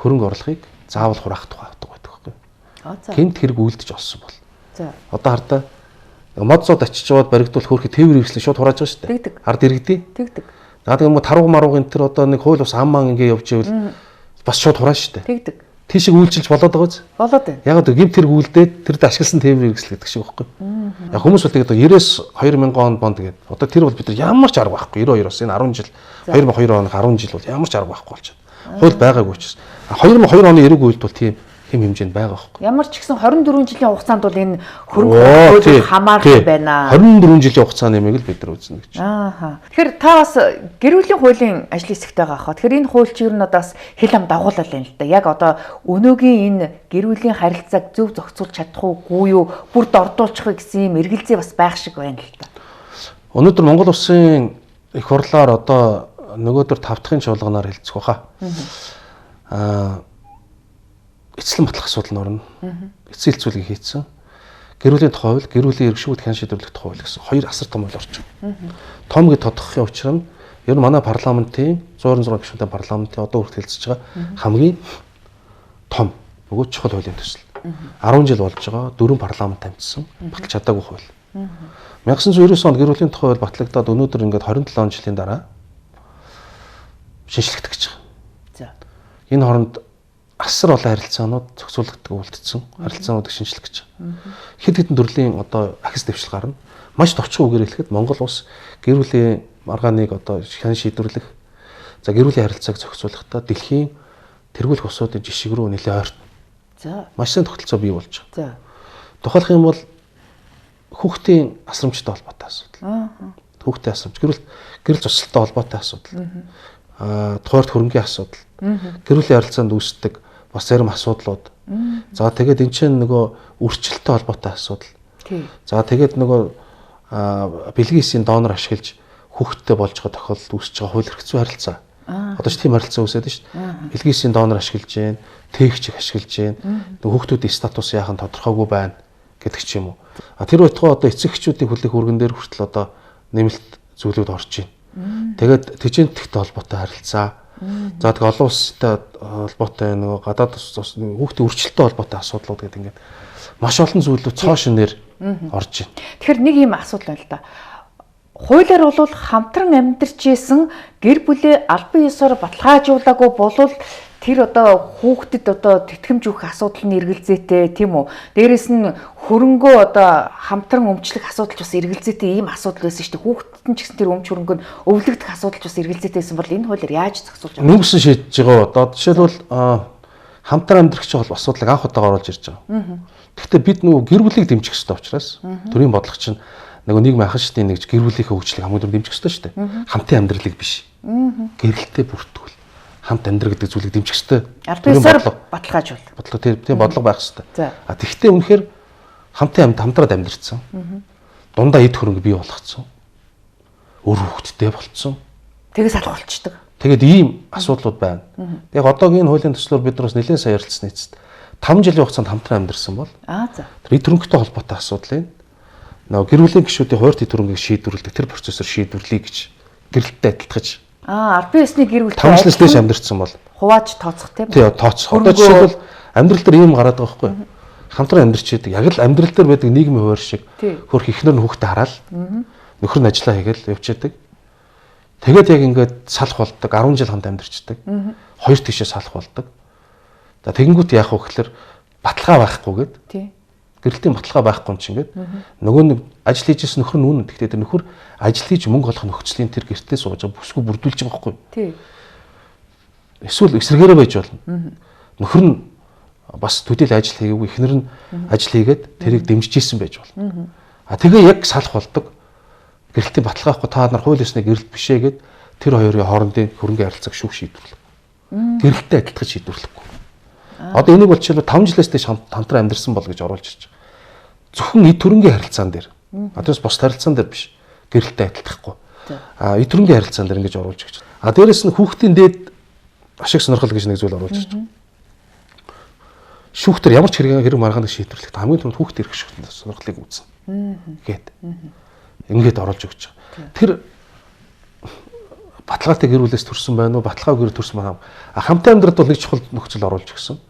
хөрөнгө орлогыг заавал хураах тухай авдаг байдаг байхгүй. Гэмт хэрэг үлдэж олсон бол. За. Одоо хардаа мод зууд очиж яваад баригдуул хөөрхи тээвэр хэрэгслэн шууд хурааж байгаа шүү дээ. Тэгдэг. Хард иргэдий. Тэгдэг. Наад юм таруу маруугийн тэр одоо нэг хууль ус амман ингээ явж ивэл бас шууд хураана шүү дээ. Тэгдэг. Тийшээ үйлчилж болоод байгаа биз? Болоод байна. Яг одоо гэмт хэрэг үлдээд тэрд ашигласан тээвэр хэрэгсэл гэдэг шиг байхгүй. Яг хүмүүс бол тэгээд 90-2000 он бонд тэгээд одоо тэр бол бид нар ямар ч арга байхгүй. 92-оос энэ 10 жил 2002 оноос 10 жил бол ямар ч арга байхгүй болчиход. Хууль байгаагүй учраас 2002 оны эрүүг үйлд бол тийм хэм хэмжээнд байгаа байхгүй. Ямар ч гэсэн 24 жилийн хугацаанд бол энэ хөрөнгө хамаарах байна. 24 жилийн хугацааны нэмийг л бид нар үзнэ гэж. Тэгэхээр та бас гэр бүлийн хуулийн ажлын хэсэгтэй байгаа хаа. Тэгэхээр энэ хууль чи ер нь одоо бас хэл ам дагууллаа л да. Яг одоо өнөөгийн энэ гэр бүлийн харилцааг зөв зохицуулж чадах уугүй юу? Бүрд ордуулчих гэсэн юм эргэлзээ бас байх шиг байна л да. Өнөөдөр Монгол улсын их хурлаар одоо нөгөөдөр 5 дахын чуулганаар хэлцэх баха. Эцлэн батлах асуудал нь орно. Эцсийн хэлцүүлгийг хийцэн. Гэр бүлийн тухай хууль, гэр бүлийн эрхшүүд хэн шийдвэрлэх тухай хууль гэсэн хоёр асар том хууль орж байна. Том гэж тодорхойлохын учир нь ер нь манай парламентын 126 гишүүнтэй парламентын одоо хүртэл хэлцэж байгаа хамгийн том бөгөөд чухал хуулийн төсөл. 10 жил болж байгаа 4 парламент тамжсан баталж чадаагүй хууль. 1999 онд гэр бүлийн тухай хууль батлагдаад өнөөдөр ингээд 27 жилийн дараа шинжлэхдэх гэж байгаа. За. Энэ хооронд асар олон харилцаанууд зохицуулагддаг үлдсэн харилцаануудыг шинжлэх гэж байгаа. Хэд хэдэн төрлийн одоо ахис дэвшил гарна. Маш товчхон үгээр хэлэхэд Монгол улс гэр бүлийн маргааныг одоо хэн шийдвэрлэх за гэр бүлийн харилцааг зохицуулахдаа дэлхийн тэргуулах усуудын жишг рүү нэлээд ойртно. За. Маш сайн тогтолцоо бий болж байгаа. За. Тухайлх юм бол хүүхдийн асрамжтай холбоотой асуудал. Хүүхдийн асрамж гэрэл зочлолтой холбоотой асуудал. Тухайд хөрөнгөний асуудал. Гэр бүлийн харилцаанд үүсдэг бас зарим асуудлууд. За тэгээд энэ чинь нөгөө үрчлэлтэй холбоотой асуудал. За тэгээд нөгөө бэлгийн донор ашиглаж хүүхдтэй болж байгаа тохиолдолд үүсэж байгаа хууль эрх зүйн харилцаа. Одоо ч тийм харилцаа үүсээд шүү дээ. Бэлгийн донор ашиглаж гин, тээгч ашиглаж гин. Хүүхдүүдийн статус яахан тодорхойгүй байна гэдэг ч юм уу. Тэр байтугай одоо эцэг эхчүүдийн хүлээх үргэн дээр хүртэл одоо нэмэлт зүйлүүд орж байна. Тэгээд тэжээндэгтэй холбоотой харилцаа. За тэгээд олон улстай холбоотой нөгөө гадаад хүүхдийн үржилттэй холбоотой асуудлууд гэдэг ингээд маш олон зүйлүүд цоо шинээр орж байна. Тэгэхээр нэг юм асуудал байна л да. Хуулиар бол хамтран амьдарч исэн гэр бүлээ албан ёсоор баталгаажуулаагүй болвол тэр одоо хүүхдэд одоо тэтгэмж өгөх асуудал нь эргэлзээтэй тийм үү? Дээрэс нь хөрөнгөө одоо хамтран өмчлөх асуудал ч бас эргэлзээтэй ийм асуудал байсан шүү дээ. Хүүхдэд нь ч гэсэн тэр өмч хөрөнгө нь өвлөгдөх асуудал ч бас эргэлзээтэй байсан бол энэ хуулиар яаж зохицуулж байгаа? Нүүгсэн шийдэж байгаа. Одоо жишээлбэл хамтран амьдрахч бол асуудлыг анх удаага оруулж ирж байгаа. Гэхдээ бид нөгөө гэр бүлийг дэмжих хэрэгтэй учраас төрийн бодлого чинь нөгөө нийгмийн анхан шатны нэгж гэр бүлийнхээ хөгжлийг хамгийн түрүү дэмжих хэрэгтэй шүү дээ. Хамтын амьдралыг биш. Гэрэлтэй бүртгүүл. Хамт амьдрал гэдэг зүйлийг дэмжих хэрэгтэй. Албан ёсоор баталгаажуул. Бодлого тийм бодлого байх хэрэгтэй. Тэгэхдээ үнэхээр хамтраад амьдэрсэн. Дундаа эд хөрөнгө бий болгоцсон. Өр хөвгттэй болцсон. Тэгээ салах болчдөг. Тэгээд ийм асуудлууд байна. Яг одоогийн хуулийн төслөөр бид нараас нэлээд сайн ярилцсан эцэст 5 жилийн хугацаанд хамтран амьдэрсэн бол тэр эд хөрөнгөтэй холбоотой асуудал энэ. Нөгөө гэр бүлийн гишүүдийн хуваарь эд хөрөнгийг шийдвэрлэдэг тэр процессор шийдвэрлэе гэж гэрэлттэй адилтгаж. Албан ёсны гэр бүлтэй 5 жилээс дээш амьдэрсэн бол хувааж тооцох тийм үү? Тий, тооцох. Одоо жишээлбэл амьдрал дээр ийм гараад байгаа байхгүй юу? Хамтран амьдарч идэг. Яг л амьдрал дээр байдаг нийгмийн хуваарь шиг хөрх ихнэр нь хүүхдээ хараад нөхөр нь ажиллаа хийгээл явчихдаг. Тэгээд яг ингээд салах болдог 10 жил хамт амьдарчдаг. Хоёр тишээ салах болдог. За тэгэнгүүт яах вэ гэхээр баталгаа байхгүйгээд гэрэлтийн баталгаа байхгүй юм чинь ингээд нөгөө нэг ажил хийжсэн нөхөр нь үнэн. Тэгтээ тэр нөхөр ажил хийж мөнгө олох нөхцөлийн тэр гэртээ сууж байгаа бүсгүй бүрдүүлж байгаа байхгүй юу? Тий. Эсвэл эсрэгээрээ байж болно. Нөхөр нь бас төдийл ажил хийгээгүй эхнэр нь ажил хийгээд тэрийг дэмжиж ийсэн байж болно. Тэгээ яг салах болдог. Гэрэлтийн баталгаа авахгүй та нар хууль ёсны гэрэлт бишээ гэд тэр хоёрын хоорондын хөрөнгө харилцааг шүүх шийдвэрлэх. Гэрэлттэй адилтгаж шийдвэрлэхгүй. Одоо энийг бол жишээлбэл 5 жилээс дээш хамтран амьдэрсэн бол гэж оруулж ирж байгаа. Зөвхөн эд хөрөнгөний харилцаан дээр. Одоос бос харилцаан дээр биш. Гэрэлттэй адилтгахгүй. Эд хөрөнгөний харилцаан дээр ингэж оруулж ирж байгаа. Дээрэс нь хүүхдийн дээд ашиг сонирхол гэж нэг зүйл оруулж ирж байгаа. Шүүхтэр ямар ч хэрэг маргааныг шийдвэрлэх хамгийн түрүүнд хүүхд эрх сонирхлыг үүснэ. Гээд. Ингээд оруулж өгч байгаа. Тэр баталгаатай гэр бүлээс төрсэн байна уу? Баталгаа гэр төрсэн байна. Хамтын амьдралд бол нэг чухал нөхцөл оруулж өгсөн.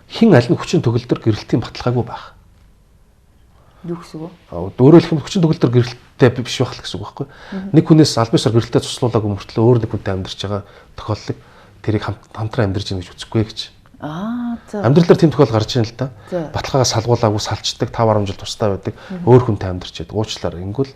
Хин аль нь хүчин төгөлдөр гэрэлтийн баталгаагүй байх. Юу гэсэн үг вэ? Өөрөөр хэлбэл хүчин төгөлдөр гэрэлттэй биш байх гэсэн үг байхгүй. Нэг хүнээс албан ёсоор гэрэлтээ цуслуулаагүй мөртлөө өөр нэг хүнтэй амьдарч байгаа тохиолдлыг тэрийг хамтран амьдарч ийн гэж үзэхгүй гэж. Амьдрал дээр тийм тохиол гарч ийн л да. Баталгаагаа салгуулаагүй салчдаг 5-10 жил тусдаа байдаг. Өөр хүнтэй амьдарч байдаг. Уучлаарай. Ингүүл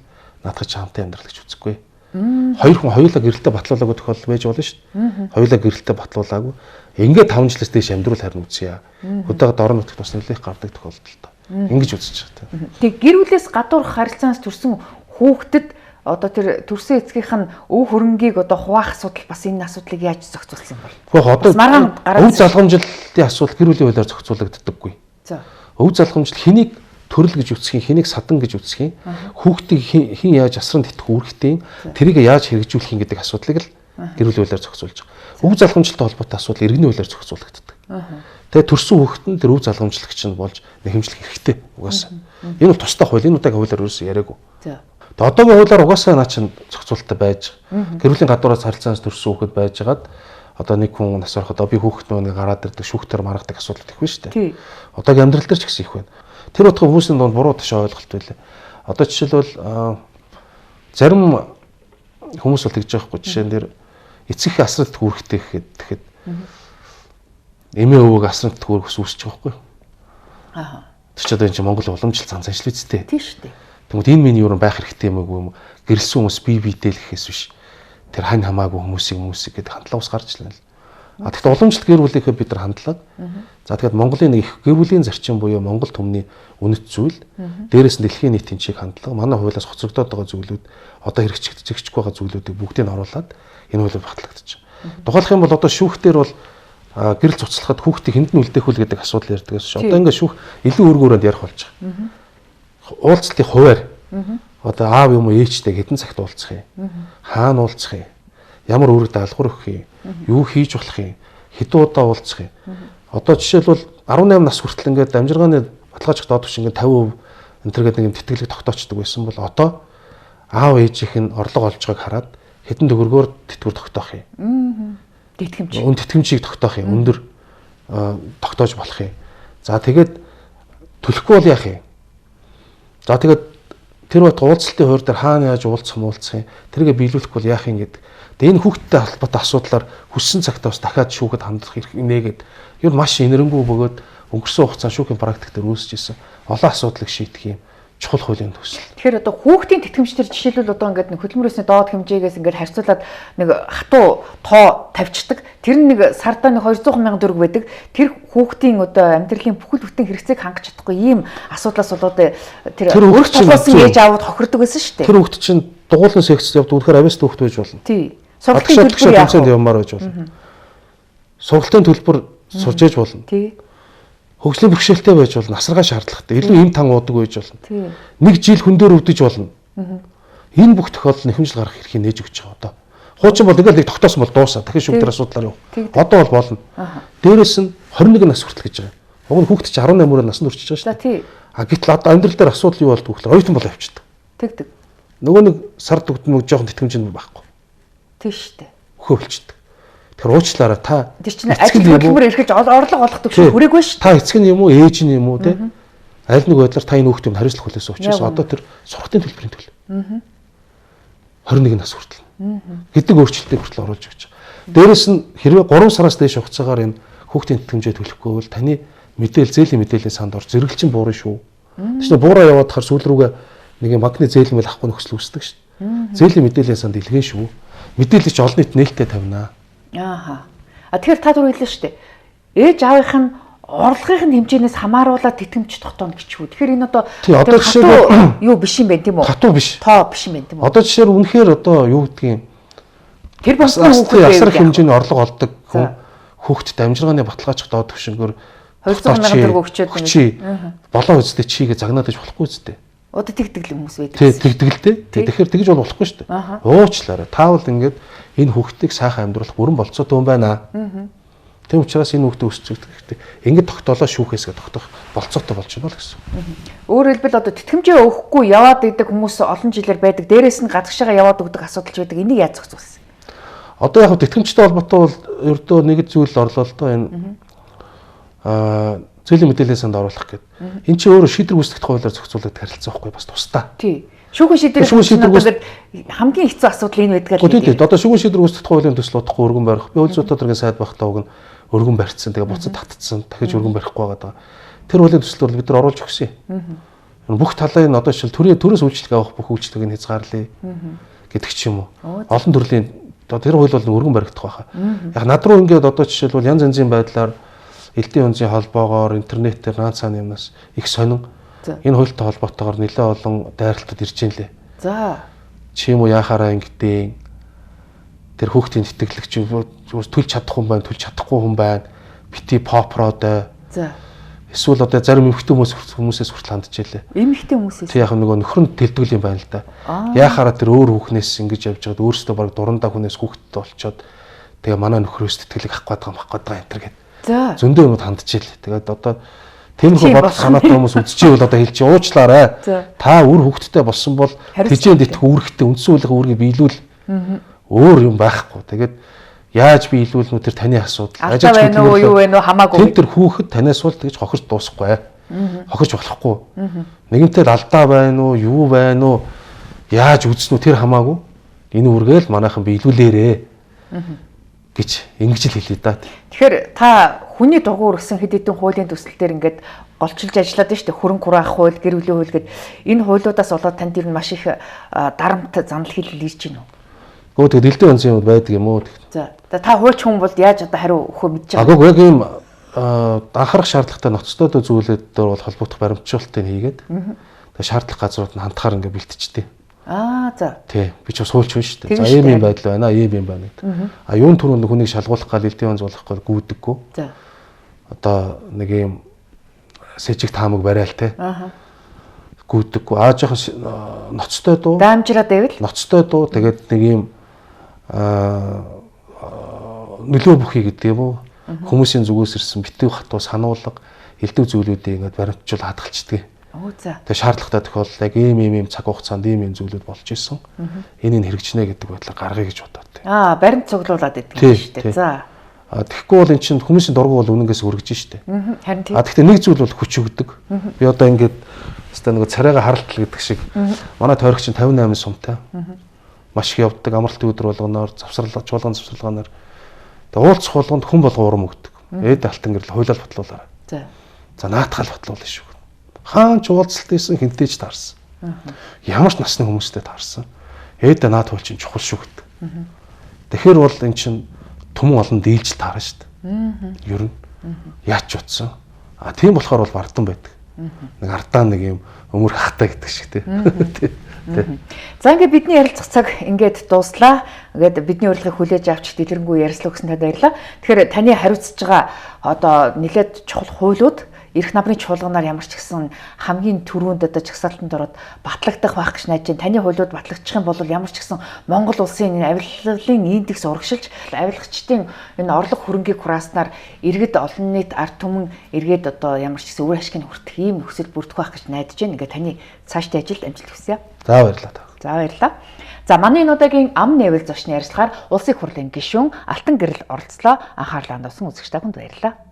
наадах чи хамтын амьдрал гэж үзэхгүй. Хоёр хүн хоёулаа гэрэлтэй батлуулаагүй тохиол байж болно шүү дээ. Хоёулаа гэрэлтэй батлуулаагүй. Ингээд 5 жилээс дээш амьдрал харин үзье. Хөдөөд орон нутгад бас нэлээд гардаг тохиолдол та. Ингэж үзэж байгаа. Тэг гэр бүлээс гадуур харилцаанаас төрсэн хүүхдэд одоо тэр төрсөн эцгийнх нь өв хөрөнгийг одоо хуваах асуудал бас энэ асуудлыг яаж зохицуулсан юм бол? Гэхдээ одоо өв залгамжлалтын асуудал гэр бүлийн хуулиар зохицуулагддаггүй. За. Өв залгамжлал хэнийг төрөл гэж үсгийн, хэнийг садан гэж үсгийн, хүүхдийг хэн яаж асран тэтгэх үүрэгтэй, тэрийг яаж хэрэгжүүлэх юм гэдэг асуудлыг л гэр бүлийн хуулиар зохицуулж байгаа. Өв залгамжлалтай холбоотой асуудал иргэний хуулиар зохицуулагддаг. Тэгээ төрсөн хүүхэд нь тэр өв залгамжлагч нь болж нэхэмжлэх хэрэгтэй угаасаа. Энэ бол тусдаа хууль, энэ удаагийн хуулиар ерөөсөө яриаггүй. За. Тэгээ одоогийн хуулиар угаасаа наа чин зохицуулалттай байж байгаа. Гэр бүлийн гадуураас харилцаанаас төрсөн хүүхэд байжгаад одоо нэг хүн нас ороход би хүүхэд нэг гараад ирдэг шүүхтэр маргадаг асуудал их байна шүү дээ. Одоогийн амьдрал дээр ч гэсэн их байна. Тэр утга хүмүүсийн дунд буруу ташаа ойлголт байлаа. Одоо жишээлбэл зарим хүмүүс бол тэгж байгаа хгүй жишээн дээр эцэг асралт хүүхдэд гэхэд эмээ өвөг асралт хүүхс үүсэж байгаа хгүй. Тэр ч одоо энэ чинь Монгол уламжлалт зан заншил үсттэй. Тийм шүү дээ. Тэгмээд энэ миний юу байх хэрэгтэй юм уу? Гэрэлсэн хүмүүс бие биедээ л гэхээс биш. Тэр хань хамаагүй хүмүүсийг гэдэг хандлага ус гарч ирнэ л. Тэгэхдээ уламжлалт гэр бүлийнхээ бид нар хандлага. За тэгэхээр Монголын нэг их гэр бүлийн зарчим буюу Монгол түмний үнэт зүйл. Дээрээс нь дэлхийн нийтийн чиг хандлага, манай хуулиас хоцрогдоод байгаа зүйлүүд, одоо хэрэгжих байгаа зүйлүүдийг бүгдийг нь оруулаад энэ хуулиар батлагдчих. Тухайлх юм бол одоо шүүхтэр бол гэрэл цуцлахад хүүхдийг хэнд нь үлдээх үл гэдэг асуудал ярьдаг гэсэн. Одоо ингээд шүүх илүү өргөөрөнд ярих болж байгаа. Уулзлтын хуваар одоо аав юм уу ээжтэй хэдэн цагт уулзах юм? Хаана уулзах юм? Ямар үүрэг даалгавар өгөх юм? Юу хийж болох юм? Хэдэн удаа уулзах юм? Одоо жишээлбэл 18 нас хүртэл ингээд амжиргааны баталгаажих доодогч ингээд 50% энэ төргээд нэг тэтгэлэг тогтоочдөг байсан бол одоо аав ээжийнх нь орлого олж байгааг хараад хэдэн төгрөгөөр тэтгэвэр тогтоох юм? Тэтгэмж. Өн тэтгэмжийг тогтоох юм. Өндөр тогтоож болох юм. За тэгээд төлөхгүй бол яах юм? За тэгээд тэр бат уулзалтын хувьд дээр хаана яаж уулзах юм? Тэргээ биелүүлэх бол яах юм гэдэг Тэгээ энэ хүүхдтэй холбоотой асуудлаар хүссэн цагтаа бас дахиад шүүхэд хандах хэрэг нээгээд ер маш инэрэнгүү бөгөөд өнгөрсөн хугацаанд шүүхийн практик дээр үүсэж исэн олон асуудлыг шийдэх юм чухал хуулийн төсөл. Тэгэхээр одоо хүүхдийн тэтгэмжтэр жишээлбэл одоо ингээд нэг хөдөлмөрөөсний доод хэмжээгээс ингээд харьцуулаад нэг хатуу тоо тавьчихдаг. Тэр нэг сардаа нэг 200,000 төгрөг байдаг. Тэр хүүхдийн одоо амьдралын бүхэл бүтэн хэрэгцээг хангаж чадахгүй ийм асуудлаас болоод тэр өөрт толгойсон ээж аавд хохирдог байсан шүү дээ. Тэр хүүхд чинь дугуулгын секцэд явдаг үнэхээр авьяастай хүүхд байж болно. Тий. Сургалтын төлбөр явмаар байж болно. Сургалтын төлбөр сурж ээж болно. Тий. Хөгжлийн бэрхшээлтэй байж болно, асаргаа шаардлагатай. Илүү им тан уудаг байж болно. Нэг жил хүн дээр өвдөж болно. Энэ бүх тохиолдолд нэхэмжил гарах эрхийг нээж өгч байгаа одоо. Хуучин бол ингээл нэг тогтоосон бол дуусаа. Дахин шүүгдэр асуудлаар юу. Одоо бол болно. Дээрээс нь 21 нас хүртэл гэж байгаа. Уг нь хүүхд чинь 18 наснд хүрчихэж байгаа шүү дээ. А гэтэл одоо амьдрал дээр асуудал юу болд гэхээр оюутан бол авчдаг. Тэгдэг. Нөгөө нэг сард өгдөн жоохон тэтгэмж нь байхгүй. Тэг шүү дээ. Хөвөлчдөг. Тэгэхээр уучлаарай та. Тэр чинь ажил хөдөлмөр эрхэлж орлого олох төвшин хүрээгүй шүү. Та эцэг нь юм уу, ээж нь юм уу те? Аль нэг байдлаар та энэ хүүхдийн хариуцлах хүлээсэн учраас одоо тэр сургалтын төлбөрийн төлөв. 21 нас хүртэл. Гэдэг өөрчлөлтийг хүртэл оруулж өгч байгаа. Дээрээс нь хэрвээ 3 сараас дээш хугацаагаар энэ хүүхдийн тэтгэмжээ төлөхгүй бол таны зээлийн мэдээллийн санд орж зэрэглэчин буурна шүү. Тэгвэл буураа яваад хахаар сүүл рүүгээ нэг магны зээлмэл авахгүй нөхцөл үүсдэг шүү. Зээлийн мэдээллийн санд илгэн шүү. Мэдээлэл чи олон нийт нээлттэй тавина. Ааха. Тэгэхээр та түр хэллээ шүү дээ. Ээж аавынх нь орлогын хэмжээнээс хамааруулаад тэтгэмж тогтооно гэж үү. Тэгэхээр энэ одоо жишээ юу биш юм бэ тийм үү? Хатуу биш. Тоо биш юм байна тийм үү? Одоо жишээр үнэхээр одоо юу гэдгийг тэр болсон хүүхдээ асар хэмжээний орлого олдог хүн хүүхдэд амжиргааны баталгаач доод төвшнгөөр 200,000 төгрөг өгчөөд юм. Болоо үстэ чигээ загнаад иж болохгүй үстэ. Одоо тэгдэг л хүмүүс байдаг. Тий, тэгдэг л дээ. Тэгэхээр тэгж бол болохгүй шүү дээ. Уучлаарай. Таавал ингээд энэ хүүхдийг сайхан амьдруулах бүрэн болцоо туун байна. Тэм учраас энэ хүүхдээ өсч өгдөг. Ингээд тогтоолоо шүүхээсгээ тогтоох болцоотой болж байна л гэсэн. Өөрөөр хэлбэл одоо тэтгэмжээ өгөхгүй яваад идэг хүмүүс олон жилээр байдаг. Дээрээс нь гадагшаага яваад өгдөг асуудалч байдаг. Энийг яаж зохицуулсан? Одоо яг тэтгэмжтэй холбоотой бол ердөө нэг зүйл орлоо л доо энэ зээлийн мэдээллийн санд оруулах гэдэг. Энд чинь өөрөө шийдвэр гүйцэтгэх хуулиар зохицуулагдах харилцаа байхгүй бас тусдаа. Тий. Шүүхэн шийдвэр хамгийн хэцүү асуудал энэ байдаг л. Тий. Одоо шүүхэн шийдвэр гүйцэтгэх хуулийн төсөл удахгүй өргөн барих. Би үйл судалгаагийн сайд багтаа уг нь өргөн барьцсан. Тэгээ буцад татцсан. Дахиж өргөн барихгүй байгаа. Тэр хуулийн төслөөр бид нар оруулж өгсөн юм. Бүх талын одоо жишээл төрөөс үйлчлэг авах бүх үйлчлэгийг хязгаарлая гэдэг ч юм уу. Олон төрлийн тэр хууль бол өргөн баригдах байхаа. Яг над руу ингээд одоо жишээлбэл янз янзын байдлаар элдийн үнцийн холбоогоор интернетээр наацааны юмнаас их сонин энэ хуультай холбоотойгоор нэлээд олон дайралтууд ирж байна лээ. За. Чи юм уу яхаараа ингэдэг тэр хүүхдийн тэтгэлэгч төлж чадах хүн байна, төлж чадахгүй хүн байна. Бити попродой. За. Эсвэл одоо зарим эмэгтэй хүмүүсээс хүртэл хандж ялээ. Эмэгтэй хүмүүсээс. Тэг яг нөгөө нөхөр нь тэлдэг юм байна л да. Яхаараа тэр өөр хүүхнээс ингэж явж байгаад өөрөөсөө баг дурандаа хүнээс хүүхдэд олцоод тэгээ манай нөхрөөс тэтгэлэг авах гээд байгаа энэ төр гэдэг. За. Зөндөө юмуд хандж ийл. Тэгээд одоо тиймэрхүү бодол санаатай хүмүүс үзчихвэл одоо хэлж уучлаарай. Та үр хүүхдтэй болсон бол тэжээнд итгэх үүрэгтэй үндсэн хуулийн үүргийг биелүүл. Өөр юм байхгүй. Тэгээд яаж биелүүлнэ үү тэр таны асуудал. Ажиж байна уу юу вэ нөө хамаагүй. Тэр хүүхэд танаас бол тэгж хохирч дуусахгүй. Хохирч болохгүй. Нэгэнтэй л алдаа байна уу юу байна уу яаж үзнэ үү тэр хамаагүй. Энэ үүргээл манайхан биелүүлээрээ гэж ингэж л хэлээ да. Тэгэхээр та хүний дугуй өргсөн хэд хэдэн хуулийн төсөл дээр ингээд голчилж ажиллаад шүү дээ. Хөрөнгө хураах хууль, гэр бүлийн хууль гэд энэ хуулиудаас болоод танд ер нь маш их дарамт занал хэлэл ирж байна уу? Гөө тэгээд элдэн онцын юм байдаг юм уу? За. Та хуульч хүн бол яаж одоо хариу өгөхөө мэдж байгаа. Агуу яг ийм анхаарах шаардлагатай ноцтой зүйлүүд дээр бол холбогдох баримтжуулалтыг хийгээд тэгээд шаардлага газрууд нь хандахаар ингээд бэлтжтэй. За. Тий, би ч бас хуульч хүн шүү дээ. За ийм юм байдал байна, ийм юм байна гэдэг. Юун түрүүнд хүнийг шалгуулах гал элдэн онц болох гал гүйдэггүй. За. Одоо нэг ийм сэжиг таамаг барайл те. Гүйдэггүй. Жоохон ноцтой дуу. Даамжраад байвал. Ноцтой дуу тэгээд нэг ийм нөлөө бүхий гэдэг юм уу? Хүмүүсийн зүгээс ирсэн битүү хатуу сануулга элдв зүйлүүдийг ингээд баримтжуул хадгалцдаг. За. Тэгээ шаардлагатай тохиолдолд яг ийм цаг хугацаанд ийм зүйлүүд болж исэн. Энийг хэрэгжинэ гэдэг байдлаар гаргая гэж бодоод. Баримт цуглуулад байдаг юм шүү дээ. За. Тэгэхгүй бол эн чинь хүмүүсийн дургу бол үнэнгээс үргэж штэ. Харин тийм. Тэгэхдээ нэг зүйл бол хүч өгдөг. Би одоо ингээд хэвээ нэг царайгаа харалтал гэдэг шиг манай тойрогч чинь 58 сумтай. маш их явдаг, амралтын өдөр болгоноор, чуулган завсарлагаанаар. Тэгээ уулзах болгонд хүн болго урам өгдөг. Ээд алтан гэрэл хуйлал батлуулаарай. За наатгал батлуулна шүү. Хаан ч уулзалт хийсэн хинтээ ч таарсан. Ямар ч насны хүмүүстэй таарсан. Ээдээ наад хуул чинь чухал шүү гэдэг. Тэгэхээр бол эн чинь түмэн олон дийлж таарна шүү дээ. Ер нь яач утсан. Тийм болохоор бол бардам байдаг. Нэг ардаа нэг юм өмөр хахтаа гэдэг шиг тий. За ингээд бидний ярилцах цаг ингээд дууслаа. Ингээд бидний урилгыг хүлээж авч дэлгэрэнгүй ярилцлаа гэсэн танд баярлалаа. Тэгэхээр таны хариуцж байгаа одоо нэлээд чухал хуулиуд эрх намрын чуулганаар ямар ч гэсэн хамгийн түрүүнд одоо чагсаалтанд ороод батлагдах байх гэж найж байна. Таны хуулиуд батлагдчих юм бол ямар ч гэсэн Монгол улсын энэ авилгалын индекс урагшилж авилгачдын энэ орлого хөрөнгийг хурааснаар иргэд олон нийт ард түмэн эргээд одоо ямар ч гэсэн үр ашигыг хүртэх ийм нөхцөл бүрдэх байх гэж найдаж байна. Ингээ таны цаашдын ажилд амжилт хүсье. За баярлалаа. За баярлалаа. За манай энэ удаагийн ам нээвэл зочны ярилцлагаар улсын хурлын гишүүн Алтан гэрэл оролцлоо. Анхаарлаа хандуулсан үзэгч та бүхэнд баярлалаа.